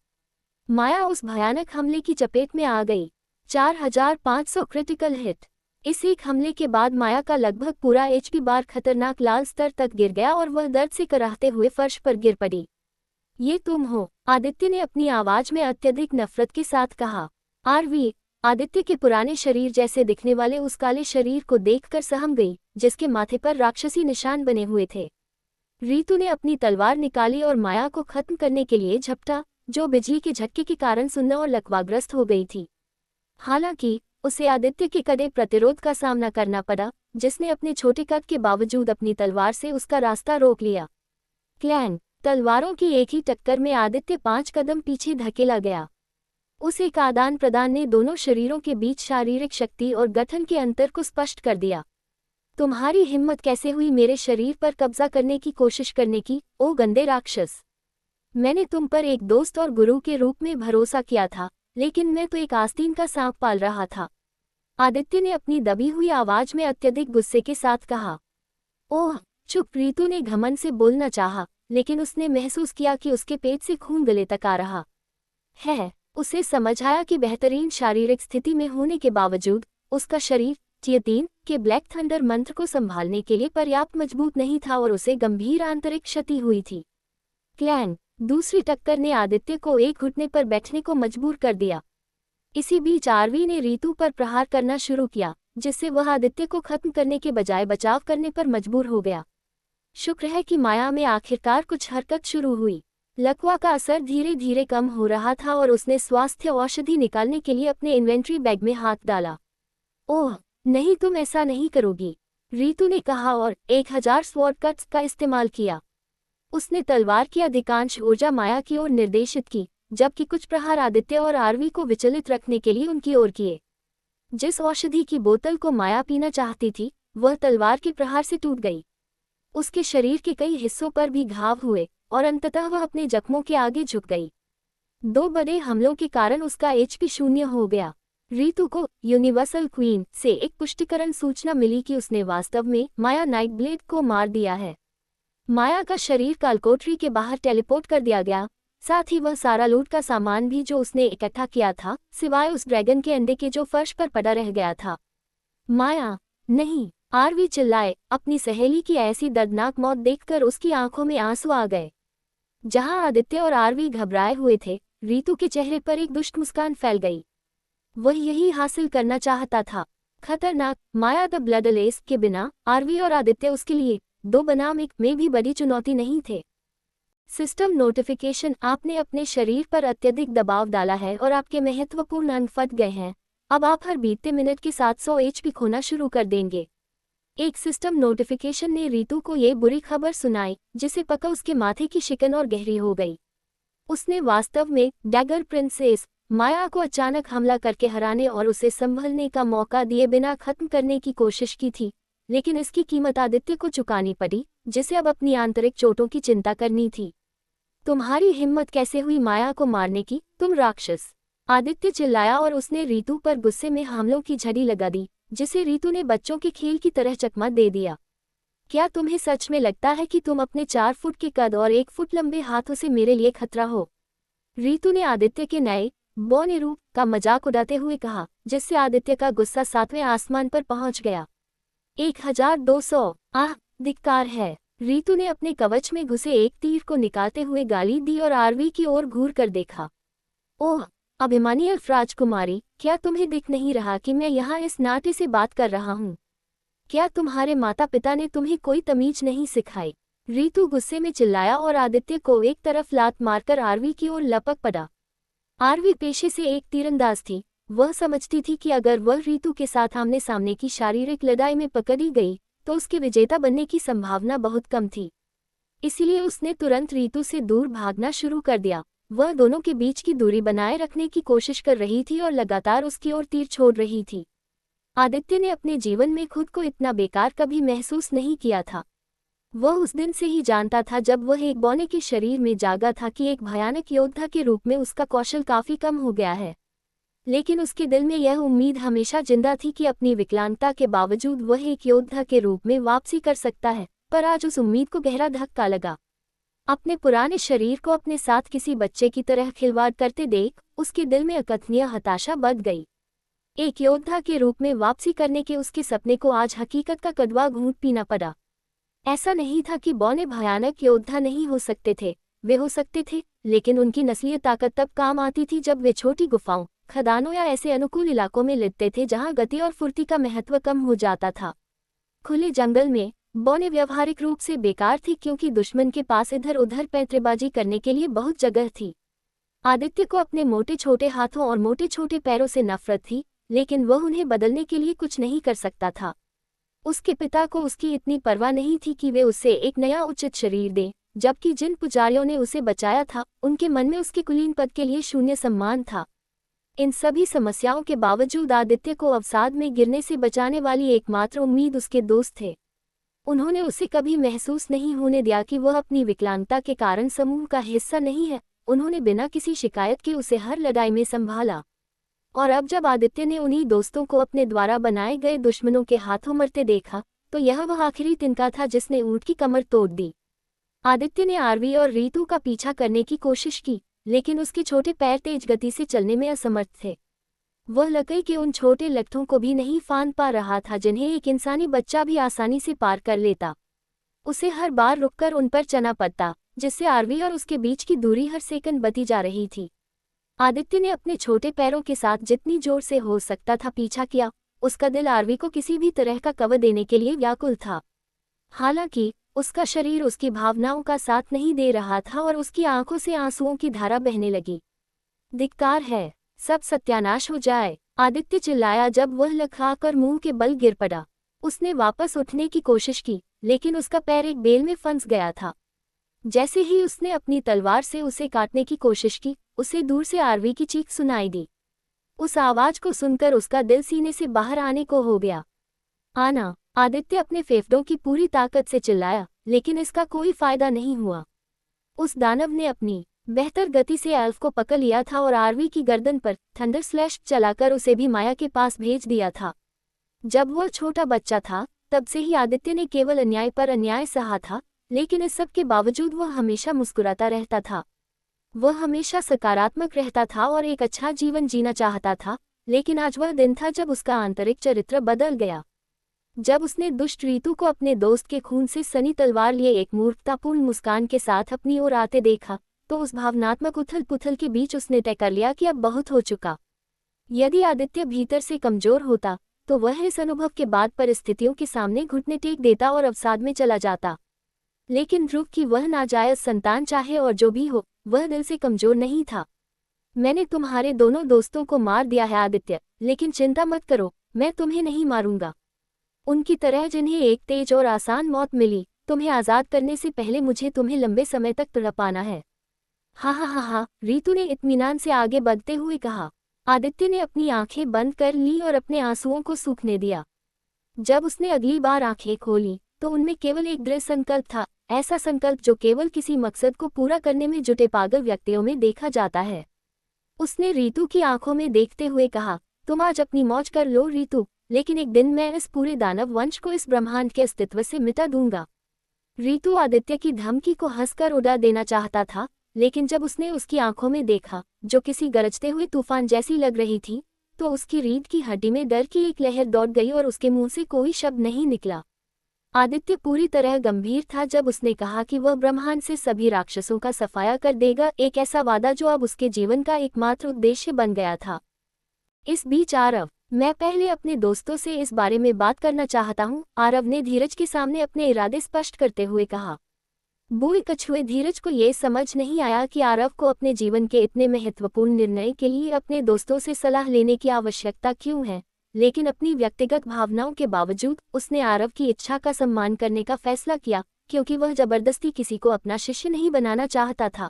माया उस भयानक हमले की चपेट में आ गई। 4500 क्रिटिकल हिट। इस एक हमले के बाद माया का लगभग पूरा एचपी बार खतरनाक लाल स्तर तक गिर गया और वह दर्द से कराहते हुए फर्श पर गिर पड़ी। ये तुम हो? आदित्य ने अपनी आवाज में अत्यधिक नफरत के साथ कहा। आरवी, आदित्य के पुराने शरीर जैसे दिखने वाले उस काले शरीर को देखकर सहम गई, जिसके माथे पर राक्षसी निशान बने हुए थे। ऋतु ने अपनी तलवार निकाली और माया को खत्म करने के लिए झपटा, जो बिजली के झटके के कारण सुन्न और लकवाग्रस्त हो गई थी। हालांकि उसे आदित्य के कड़े प्रतिरोध का सामना करना पड़ा, जिसने अपने छोटे कद के बावजूद अपनी तलवार से उसका रास्ता रोक लिया। क्लैंग। तलवारों की एक ही टक्कर में आदित्य 5 कदम पीछे धकेला गया। उस एक आदान प्रदान ने दोनों शरीरों के बीच शारीरिक शक्ति और गठन के अंतर को स्पष्ट कर दिया। तुम्हारी हिम्मत कैसे हुई मेरे शरीर पर कब्जा करने की कोशिश करने की, ओ गंदे राक्षस? मैंने तुम पर एक दोस्त और गुरु के रूप में भरोसा किया था, लेकिन मैं तो एक आस्तीन का सांप पाल रहा था। आदित्य ने अपनी दबी हुई आवाज में अत्यधिक गुस्से के साथ कहा। ओह चुप। ऋतु ने घमंड से बोलना चाहा, लेकिन उसने महसूस किया कि उसके पेट से खून गले तक आ रहा है। उसे समझ आया कि बेहतरीन शारीरिक स्थिति में होने के बावजूद उसका शरीर टियर-3 के ब्लैक थंडर मंत्र को संभालने के लिए पर्याप्त मजबूत नहीं था और उसे गंभीर आंतरिक क्षति हुई थी। क्लैंग। दूसरी टक्कर ने आदित्य को एक घुटने पर बैठने को मजबूर कर दिया। इसी बीच आरवी ने ऋतु पर प्रहार करना शुरू किया, जिससे वह आदित्य को खत्म करने के बजाय बचाव करने पर मजबूर हो गया। शुक्र है कि माया में आखिरकार कुछ हरकत शुरू हुई। लकवा का असर धीरे धीरे कम हो रहा था और उसने स्वास्थ्य औषधि निकालने के लिए अपने इन्वेंट्री बैग में हाथ डाला। ओह नहीं, तुम ऐसा नहीं करोगी। रीतू ने कहा और 1000 स्वॉर्ड कट्स का इस्तेमाल किया। उसने तलवार की अधिकांश ऊर्जा माया की ओर निर्देशित की, जबकि कुछ प्रहार आदित्य और आरवी को विचलित रखने के लिए उनकी ओर किए। जिस औषधि की बोतल को माया पीना चाहती थी, वह तलवार के प्रहार से टूट गई। उसके शरीर के कई हिस्सों पर भी घाव हुए और अंततः वह अपने जख्मों के आगे झुक गई। 2 बड़े हमलों के कारण उसका एचपी शून्य हो गया। रीतू को यूनिवर्सल क्वीन से एक पुष्टिकरण सूचना मिली कि उसने वास्तव में माया नाइटब्लेड को मार दिया है। माया का शरीर कालकोठरी के बाहर टेलीपोर्ट कर दिया गया, साथ ही वह सारा लूट का सामान भी जो उसने इकट्ठा किया था, सिवाय उस ड्रैगन के अंडे के जो फर्श पर पड़ा रह गया था। माया, नहीं! आरवी चिल्लाए। अपनी सहेली की ऐसी दर्दनाक मौत देखकर उसकी आंखों में आंसू आ गए। जहां आदित्य और आरवी घबराए हुए थे, रीतू के चेहरे पर एक दुष्ट मुस्कान फैल गई। वह यही हासिल करना चाहता था। खतरनाक माया द ब्लडलेस के बिना आरवी और आदित्य उसके लिए 2 बनाम 1 में भी बड़ी चुनौती नहीं थे। सिस्टम नोटिफिकेशन, आपने अपने शरीर पर अत्यधिक दबाव डाला है और आपके महत्वपूर्ण अंग फट गए हैं। अब आप हर बीतते मिनट के 700 एचपी खोना शुरू कर देंगे। एक सिस्टम नोटिफिकेशन ने रीतू को ये बुरी खबर सुनाई, जिसे पका उसके माथे की शिकन और गहरी हो गई। उसने वास्तव में डैगर प्रिंसेस माया को अचानक हमला करके हराने और उसे संभलने का मौका दिए बिना खत्म करने की कोशिश की थी, लेकिन इसकी कीमत आदित्य को चुकानी पड़ी, जिसे अब अपनी आंतरिक चोटों की चिंता करनी थी। तुम्हारी हिम्मत कैसे हुई माया को मारने की, तुम राक्षस! आदित्य चिल्लाया और उसने रीतू पर गुस्से में हमलों की झड़ी लगा दी, जिसे रीतू ने बच्चों के खेल की तरह चकमा दे दिया। क्या तुम्हें सच में लगता है कि तुम अपने 4 फुट के कद और 1 फुट लंबे हाथों से मेरे लिए खतरा हो? रीतू ने आदित्य के नए बौने रूप का मजाक उड़ाते हुए कहा, जिससे आदित्य का गुस्सा 7वें आसमान पर पहुंच गया। 1200! आह, धिक्कार है! रीतू ने अपने कवच में घुसे एक तीर को निकालते हुए गाली दी और आरवी की ओर घूर कर देखा। ओह, अभिमानी अल्फ राजकुमारी, क्या तुम्हें दिख नहीं रहा कि मैं यहाँ इस नाटे से बात कर रहा हूँ? क्या तुम्हारे माता पिता ने तुम्हें कोई तमीज नहीं सिखाई? रीतू गुस्से में चिल्लाया और आदित्य को एक तरफ लात मारकर आरवी की ओर लपक पड़ा। आरवी पेशे से एक तीरंदाज थी। वह समझती थी कि अगर वह रीतू के साथ आमने सामने की शारीरिक लड़ाई में पकड़ी गई तो उसके विजेता बनने की संभावना बहुत कम थी। इसलिए उसने तुरंत रीतू से दूर भागना शुरू कर दिया। वह दोनों के बीच की दूरी बनाए रखने की कोशिश कर रही थी और लगातार उसकी ओर तीर छोड़ रही थी। आदित्य ने अपने जीवन में खुद को इतना बेकार कभी महसूस नहीं किया था। वह उस दिन से ही जानता था जब वह एक बौने के शरीर में जागा था कि एक भयानक योद्धा के रूप में उसका कौशल काफी कम हो गया है। लेकिन उसके दिल में यह उम्मीद हमेशा जिंदा थी कि अपनी विकलांगता के बावजूद वह एक योद्धा के रूप में वापसी कर सकता है। पर आज उस उम्मीद को गहरा धक्का लगा। अपने पुराने शरीर को अपने साथ किसी बच्चे की तरह खिलवाड़ करते देख उसके दिल में अकथनीय हताशा बढ़ गई। एक योद्धा के रूप में वापसी करने के उसके सपने को आज हकीकत का कड़वा घूंट पीना पड़ा। ऐसा नहीं था कि बौने भयानक योद्धा नहीं हो सकते थे, वे हो सकते थे, लेकिन उनकी नस्लीय ताकत तब काम आती थी जब वे छोटी गुफाओं, खदानों या ऐसे अनुकूल इलाकों में लिपटे थे जहां गति और फुर्ती का महत्व कम हो जाता था। खुले जंगल में बौने व्यावहारिक रूप से बेकार थी क्योंकि दुश्मन के पास इधर उधर पैंतरेबाजी करने के लिए बहुत जगह थी। आदित्य को अपने मोटे छोटे हाथों और मोटे छोटे पैरों से नफरत थी, लेकिन वह उन्हें बदलने के लिए कुछ नहीं कर सकता था। उसके पिता को उसकी इतनी परवाह नहीं थी कि वे उसे एक नया उचित शरीर दें, जबकि जिन पुजारियों ने उसे बचाया था उनके मन में उसके कुलीन पद के लिए शून्य सम्मान था। इन सभी समस्याओं के बावजूद आदित्य को अवसाद में गिरने से बचाने वाली एकमात्र उम्मीद उसके दोस्त थे। उन्होंने उसे कभी महसूस नहीं होने दिया कि वह अपनी विकलांगता के कारण समूह का हिस्सा नहीं है। उन्होंने बिना किसी शिकायत के उसे हर लड़ाई में संभाला। और अब जब आदित्य ने उन्हीं दोस्तों को अपने द्वारा बनाए गए दुश्मनों के हाथों मरते देखा, तो यह वह आखिरी तिनका था जिसने ऊंट की कमर तोड़ दी। आदित्य ने आरवी और रीतू का पीछा करने की कोशिश की, लेकिन उसके छोटे पैर तेज गति से चलने में असमर्थ थे। वह लकड़ी के उन छोटे लट्ठों को भी नहीं फांद पा रहा था जिन्हें एक इंसानी बच्चा भी आसानी से पार कर लेता। उसे हर बार रुककर उन पर चलना पड़ता, जिससे आरवी और उसके बीच की दूरी हर सेकंड बढ़ती जा रही थी। आदित्य ने अपने छोटे पैरों के साथ जितनी जोर से हो सकता था पीछा किया। उसका दिल आरवी को किसी भी तरह का कवर देने के लिए व्याकुल था। हालांकि उसका शरीर उसकी भावनाओं का साथ नहीं दे रहा था और उसकी आंखों से आंसुओं की धारा बहने लगी। धिक्कार है, सब सत्यानाश हो जाए, आदित्य चिल्लाया जब वह लखा कर मुंह के बल गिर पड़ा। उसने वापस उठने की कोशिश की, लेकिन उसका पैर एक बेल में फंस गया था। जैसे ही उसने अपनी तलवार से उसे काटने की कोशिश की, उसे दूर से आरवी की चीख सुनाई दी। उस आवाज को सुनकर उसका दिल सीने से बाहर आने को हो गया। आना, आदित्य अपने फेफड़ों की पूरी ताकत से चिल्लाया, लेकिन इसका कोई फायदा नहीं हुआ। उस दानव ने अपनी बेहतर गति से एल्फ को पकड़ लिया था और आरवी की गर्दन पर थंडर स्लैश चलाकर उसे भी माया के पास भेज दिया था। जब वह छोटा बच्चा था, तब से ही आदित्य ने केवल अन्याय पर अन्याय सहा था, लेकिन इस सब के बावजूद वह हमेशा मुस्कुराता रहता था। वह हमेशा सकारात्मक रहता था और एक अच्छा जीवन जीना चाहता था, लेकिन आज वह दिन था जब उसका आंतरिक चरित्र बदल गया। जब उसने दुष्ट ऋतु को अपने दोस्त के खून से सनी तलवार लिए एक मूर्खतापूर्ण मुस्कान के साथ अपनी ओर आते देखा, तो उस भावनात्मक उथल-पुथल के बीच उसने तय कर लिया कि अब बहुत हो चुका। यदि आदित्य भीतर से कमजोर होता, तो वह इस अनुभव के बाद परिस्थितियों के सामने घुटने टेक देता और अवसाद में चला जाता। लेकिन ध्रुव की वह नाजायज संतान, चाहे और जो भी हो, वह दिल से कमजोर नहीं था। मैंने तुम्हारे दोनों दोस्तों को मार दिया है आदित्य, लेकिन चिंता मत करो, मैं तुम्हें नहीं मारूंगा। उनकी तरह जिन्हें एक तेज और आसान मौत मिली, तुम्हें आज़ाद करने से पहले मुझे तुम्हें लंबे समय तक तड़पाना है। हाँ हाँ हाँ हाँ, ऋतु ने इत्मीनान से आगे बढ़ते हुए कहा। आदित्य ने अपनी आंखें बंद कर ली और अपने आंसुओं को सूखने दिया। जब उसने अगली बार आंखें खोली, तो उनमें केवल एक दृढ़ संकल्प था, ऐसा संकल्प जो केवल किसी मकसद को पूरा करने में जुटे पागल व्यक्तियों में देखा जाता है। उसने ऋतु की आंखों में देखते हुए कहा, तुम आज अपनी मौज कर लो ऋतु, लेकिन एक दिन मैं इस पूरे दानव वंश को इस ब्रह्मांड के अस्तित्व से मिटा दूंगा। ऋतु आदित्य की धमकी को हंसकर उड़ा देना चाहता था, लेकिन जब उसने उसकी आंखों में देखा, जो किसी गरजते हुए तूफान जैसी लग रही थी, तो उसकी रीढ़ की हड्डी में डर की एक लहर दौड़ गई और उसके मुंह से कोई शब्द नहीं निकला। आदित्य पूरी तरह गंभीर था जब उसने कहा कि वह ब्रह्मांड से सभी राक्षसों का सफाया कर देगा, एक ऐसा वादा जो अब उसके जीवन का एकमात्र उद्देश्य बन गया था। इस बीच आरव, मैं पहले अपने दोस्तों से इस बारे में बात करना चाहता हूँ, आरव ने धीरज के सामने अपने इरादे स्पष्ट करते हुए कहा। बूढ़े कछुए धीरज को ये समझ नहीं आया कि आरव को अपने जीवन के इतने महत्वपूर्ण निर्णय के लिए अपने दोस्तों से सलाह लेने की आवश्यकता क्यों है, लेकिन अपनी व्यक्तिगत भावनाओं के बावजूद उसने आरव की इच्छा का सम्मान करने का फैसला किया, क्योंकि वह जबरदस्ती किसी को अपना शिष्य नहीं बनाना चाहता था।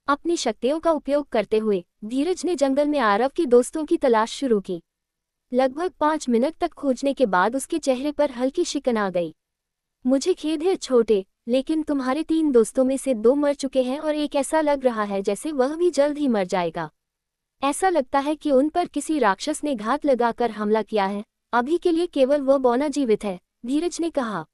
अपनी शक्तियों का उपयोग करते हुए धीरज ने जंगल में आरव के दोस्तों की तलाश शुरू की। लगभग 5 मिनट तक खोजने के बाद उसके चेहरे पर हल्की शिकन आ गई। मुझे खेद है छोटे, लेकिन तुम्हारे 3 दोस्तों में से 2 मर चुके हैं और एक ऐसा लग रहा है जैसे वह भी जल्द ही मर जाएगा। ऐसा लगता है कि उन पर किसी राक्षस ने घात लगाकर हमला किया है, अभी के लिए केवल वह बौना जीवित है, धीरज ने कहा।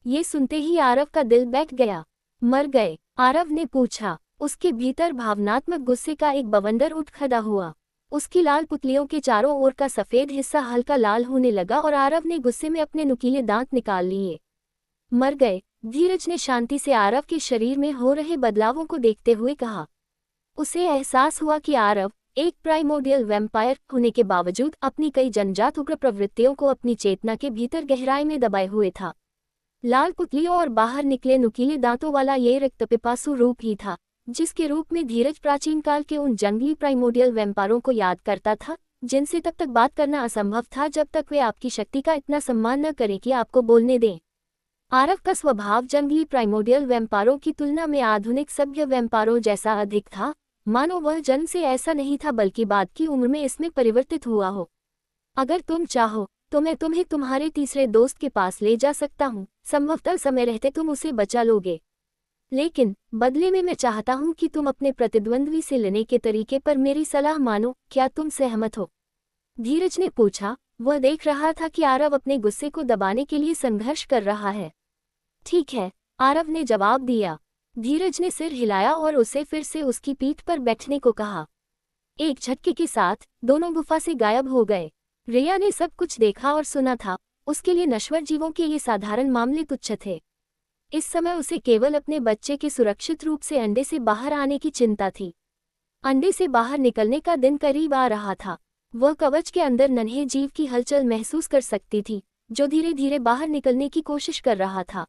ये सुनते ही आरव का दिल बैठ गया। मर गए? आरव ने पूछा। उसके भीतर भावनात्मक गुस्से का एक बवंडर उठ खड़ा हुआ। उसकी लाल पुतलियों के चारों ओर का सफेद हिस्सा हल्का लाल होने लगा और आरव ने गुस्से में अपने नुकीले दांत निकाल लिए। मर गए? धीरज ने शांति से आरव के शरीर में हो रहे बदलावों को देखते हुए कहा। उसे एहसास हुआ कि आरव एक प्राइमोर्डियल वैम्पायर होने के बावजूद अपनी कई जन्मजात उग्र प्रवृत्तियों को अपनी चेतना के भीतर गहराई में दबाए हुए था। लाल पुतलियों और बाहर निकले नुकीले दांतों वाला ये रक्तपिपासु रूप ही था, जिसके रूप में धीरज प्राचीन काल के उन जंगली प्राइमोर्डियल वैम्पायरों को याद करता था, जिनसे तब तक बात करना असंभव था जब तक वे आपकी शक्ति का इतना सम्मान न करें कि आपको बोलने दें। आरव का स्वभाव जंगली प्राइमोर्डियल वैम्पायरों की तुलना में आधुनिक सभ्य वैम्पायरों जैसा अधिक था, मानो वह जन्म से ऐसा नहीं था बल्कि बाद की उम्र में इसमें परिवर्तित हुआ हो। अगर तुम चाहो तो मैं तुम्हें तुम्हारे तीसरे दोस्त के पास ले जा सकता हूँ, संभवतः समय रहते तुम उसे बचा लोगे। लेकिन बदले में मैं चाहता हूँ कि तुम अपने प्रतिद्वंद्वी से लेने के तरीके पर मेरी सलाह मानो, क्या तुम सहमत हो? धीरज ने पूछा। वह देख रहा था कि आरव अपने गुस्से को दबाने के लिए संघर्ष कर रहा है। ठीक है, आरव ने जवाब दिया। धीरज ने सिर हिलाया और उसे फिर से उसकी पीठ पर बैठने को कहा। एक झटके के साथ दोनों गुफा से गायब हो गए। रिया ने सब कुछ देखा और सुना था, उसके लिए नश्वर जीवों के ये साधारण मामले तुच्छ थे। इस समय उसे केवल अपने बच्चे के सुरक्षित रूप से अंडे से बाहर आने की चिंता थी। अंडे से बाहर निकलने का दिन करीब आ रहा था। वह कवच के अंदर नन्हे जीव की हलचल महसूस कर सकती थी, जो धीरे धीरे बाहर निकलने की कोशिश कर रहा था।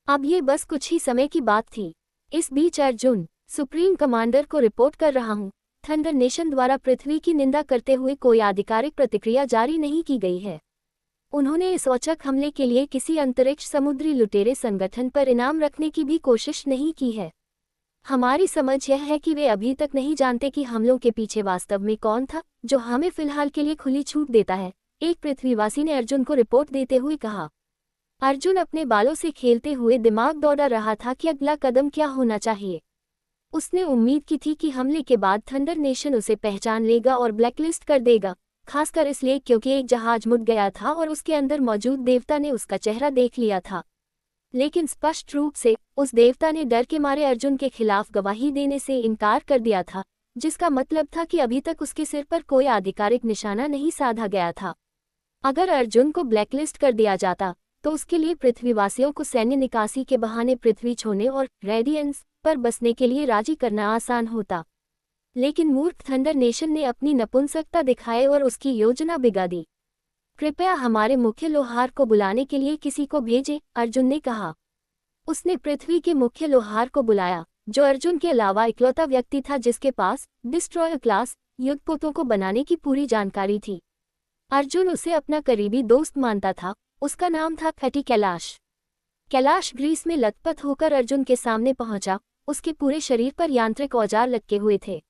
अब ये बस कुछ ही समय की बात थी। इस बीच अर्जुन, सुप्रीम कमांडर को रिपोर्ट कर रहा हूँ, थंडर नेशन द्वारा पृथ्वी की निंदा करते हुए कोई आधिकारिक प्रतिक्रिया जारी नहीं की गई है। उन्होंने इस औचक हमले के लिए किसी अंतरिक्ष समुद्री लुटेरे संगठन पर इनाम रखने की भी कोशिश नहीं की है। हमारी समझ यह है कि वे अभी तक नहीं जानते कि हमलों के पीछे वास्तव में कौन था, जो हमें फिलहाल के लिए खुली छूट देता है, एक पृथ्वीवासी ने अर्जुन को रिपोर्ट देते हुए कहा। अर्जुन अपने बालों से खेलते हुए दिमाग दौड़ा रहा था कि अगला कदम क्या होना चाहिए। उसने उम्मीद की थी कि हमले के बाद थंडर नेशन उसे पहचान लेगा और ब्लैकलिस्ट कर देगा, खासकर इसलिए क्योंकि एक जहाज मुड़ गया था और उसके अंदर मौजूद देवता ने उसका चेहरा देख लिया था। लेकिन स्पष्ट रूप से उस देवता ने डर के मारे अर्जुन के खिलाफ गवाही देने से इनकार कर दिया था, जिसका मतलब था कि अभी तक उसके सिर पर कोई आधिकारिक निशाना नहीं साधा गया था। अगर अर्जुन को ब्लैकलिस्ट कर दिया जाता तो उसके लिए पृथ्वीवासियों को सैन्य निकासी के बहाने पृथ्वी छोड़ने और रेडियंस पर बसने के लिए राजी करना आसान होता। लेकिन मूर्ख थंडर नेशन ने अपनी नपुंसकता दिखाए और उसकी योजना बिगा दी। कृपया हमारे मुख्य लोहार को बुलाने के लिए किसी को भेजें, अर्जुन ने कहा। उसने पृथ्वी के मुख्य लोहार को बुलाया, जो अर्जुन के अलावा इकलौता व्यक्ति था जिसके पास डिस्ट्रॉयर क्लास युद्धपोतों को बनाने की पूरी जानकारी थी। अर्जुन उसे अपना करीबी दोस्त मानता था। उसका नाम था फैटी कैलाश। कैलाश ग्रीस में लथपथ होकर अर्जुन के सामने पहुंचा। उसके पूरे शरीर पर यांत्रिक औजार लटके हुए थे।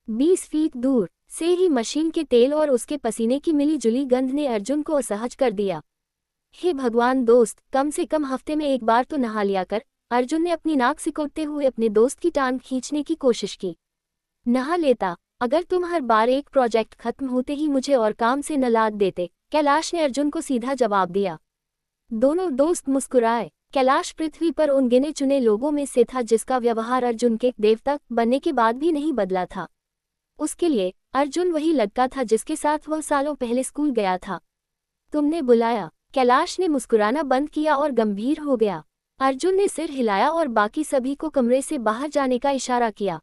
20 फीट दूर से ही मशीन के तेल और उसके पसीने की मिली जुली गंध ने अर्जुन को असहज कर दिया। हे भगवान दोस्त, कम से कम हफ्ते में एक बार तो नहा लिया कर। अर्जुन ने अपनी नाक सिकोड़ते हुए अपने दोस्त की टांग खींचने की कोशिश की। नहा लेता, अगर तुम हर बार एक प्रोजेक्ट खत्म होते ही मुझे और काम से न लाद देते, कैलाश ने अर्जुन को सीधा जवाब दिया। दोनों दोस्त मुस्कुराए। कैलाश पृथ्वी पर उन गिने चुने लोगों में से था जिसका व्यवहार अर्जुन के देवता बनने के बाद भी नहीं बदला था। उसके लिए अर्जुन वही लड़का था जिसके साथ वह सालों पहले स्कूल गया था। तुमने बुलाया? कैलाश ने मुस्कुराना बंद किया और गंभीर हो गया। अर्जुन ने सिर हिलाया और बाकी सभी को कमरे से बाहर जाने का इशारा किया।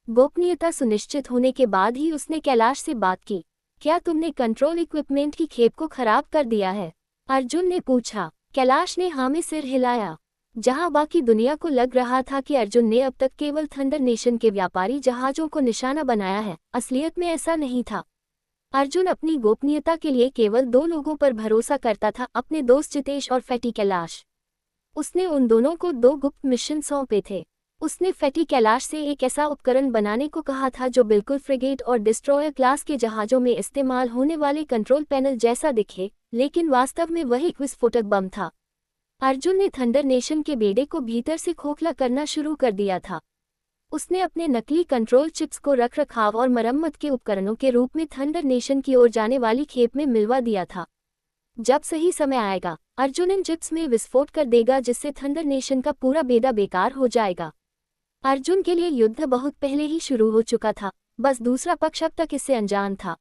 गोपनीयता सुनिश्चित होने के बाद ही उसने कैलाश से बात की। क्या तुमने कंट्रोल इक्विपमेंट की खेप को खराब कर दिया है? अर्जुन ने पूछा। कैलाश ने हाँ में सिर हिलाया। जहां बाकी दुनिया को लग रहा था कि अर्जुन ने अब तक केवल थंडर नेशन के व्यापारी जहाजों को निशाना बनाया है, असलियत में ऐसा नहीं था। अर्जुन अपनी गोपनीयता के लिए केवल 2 लोगों पर भरोसा करता था, अपने दोस्त जितेश और फैटी कैलाश। उसने उन दोनों को 2 गुप्त मिशन सौंपे थे। उसने फैटी कैलाश से एक ऐसा उपकरण बनाने को कहा था जो बिल्कुल फ्रिगेट और डिस्ट्रॉयर क्लास के जहाजों में इस्तेमाल होने वाले कंट्रोल पैनल जैसा दिखे, लेकिन वास्तव में वह एक विस्फोटक बम था। अर्जुन ने थंडर नेशन के बेड़े को भीतर से खोखला करना शुरू कर दिया था। उसने अपने नकली कंट्रोल चिप्स को रखरखाव और मरम्मत के उपकरणों के रूप में थंडर नेशन की ओर जाने वाली खेप में मिलवा दिया था। जब सही समय आएगा, अर्जुन इन चिप्स में विस्फोट कर देगा जिससे थंडर नेशन का पूरा बेड़ा बेकार हो जाएगा। अर्जुन के लिए युद्ध बहुत पहले ही शुरू हो चुका था, बस दूसरा पक्ष अब तक इससे अनजान था।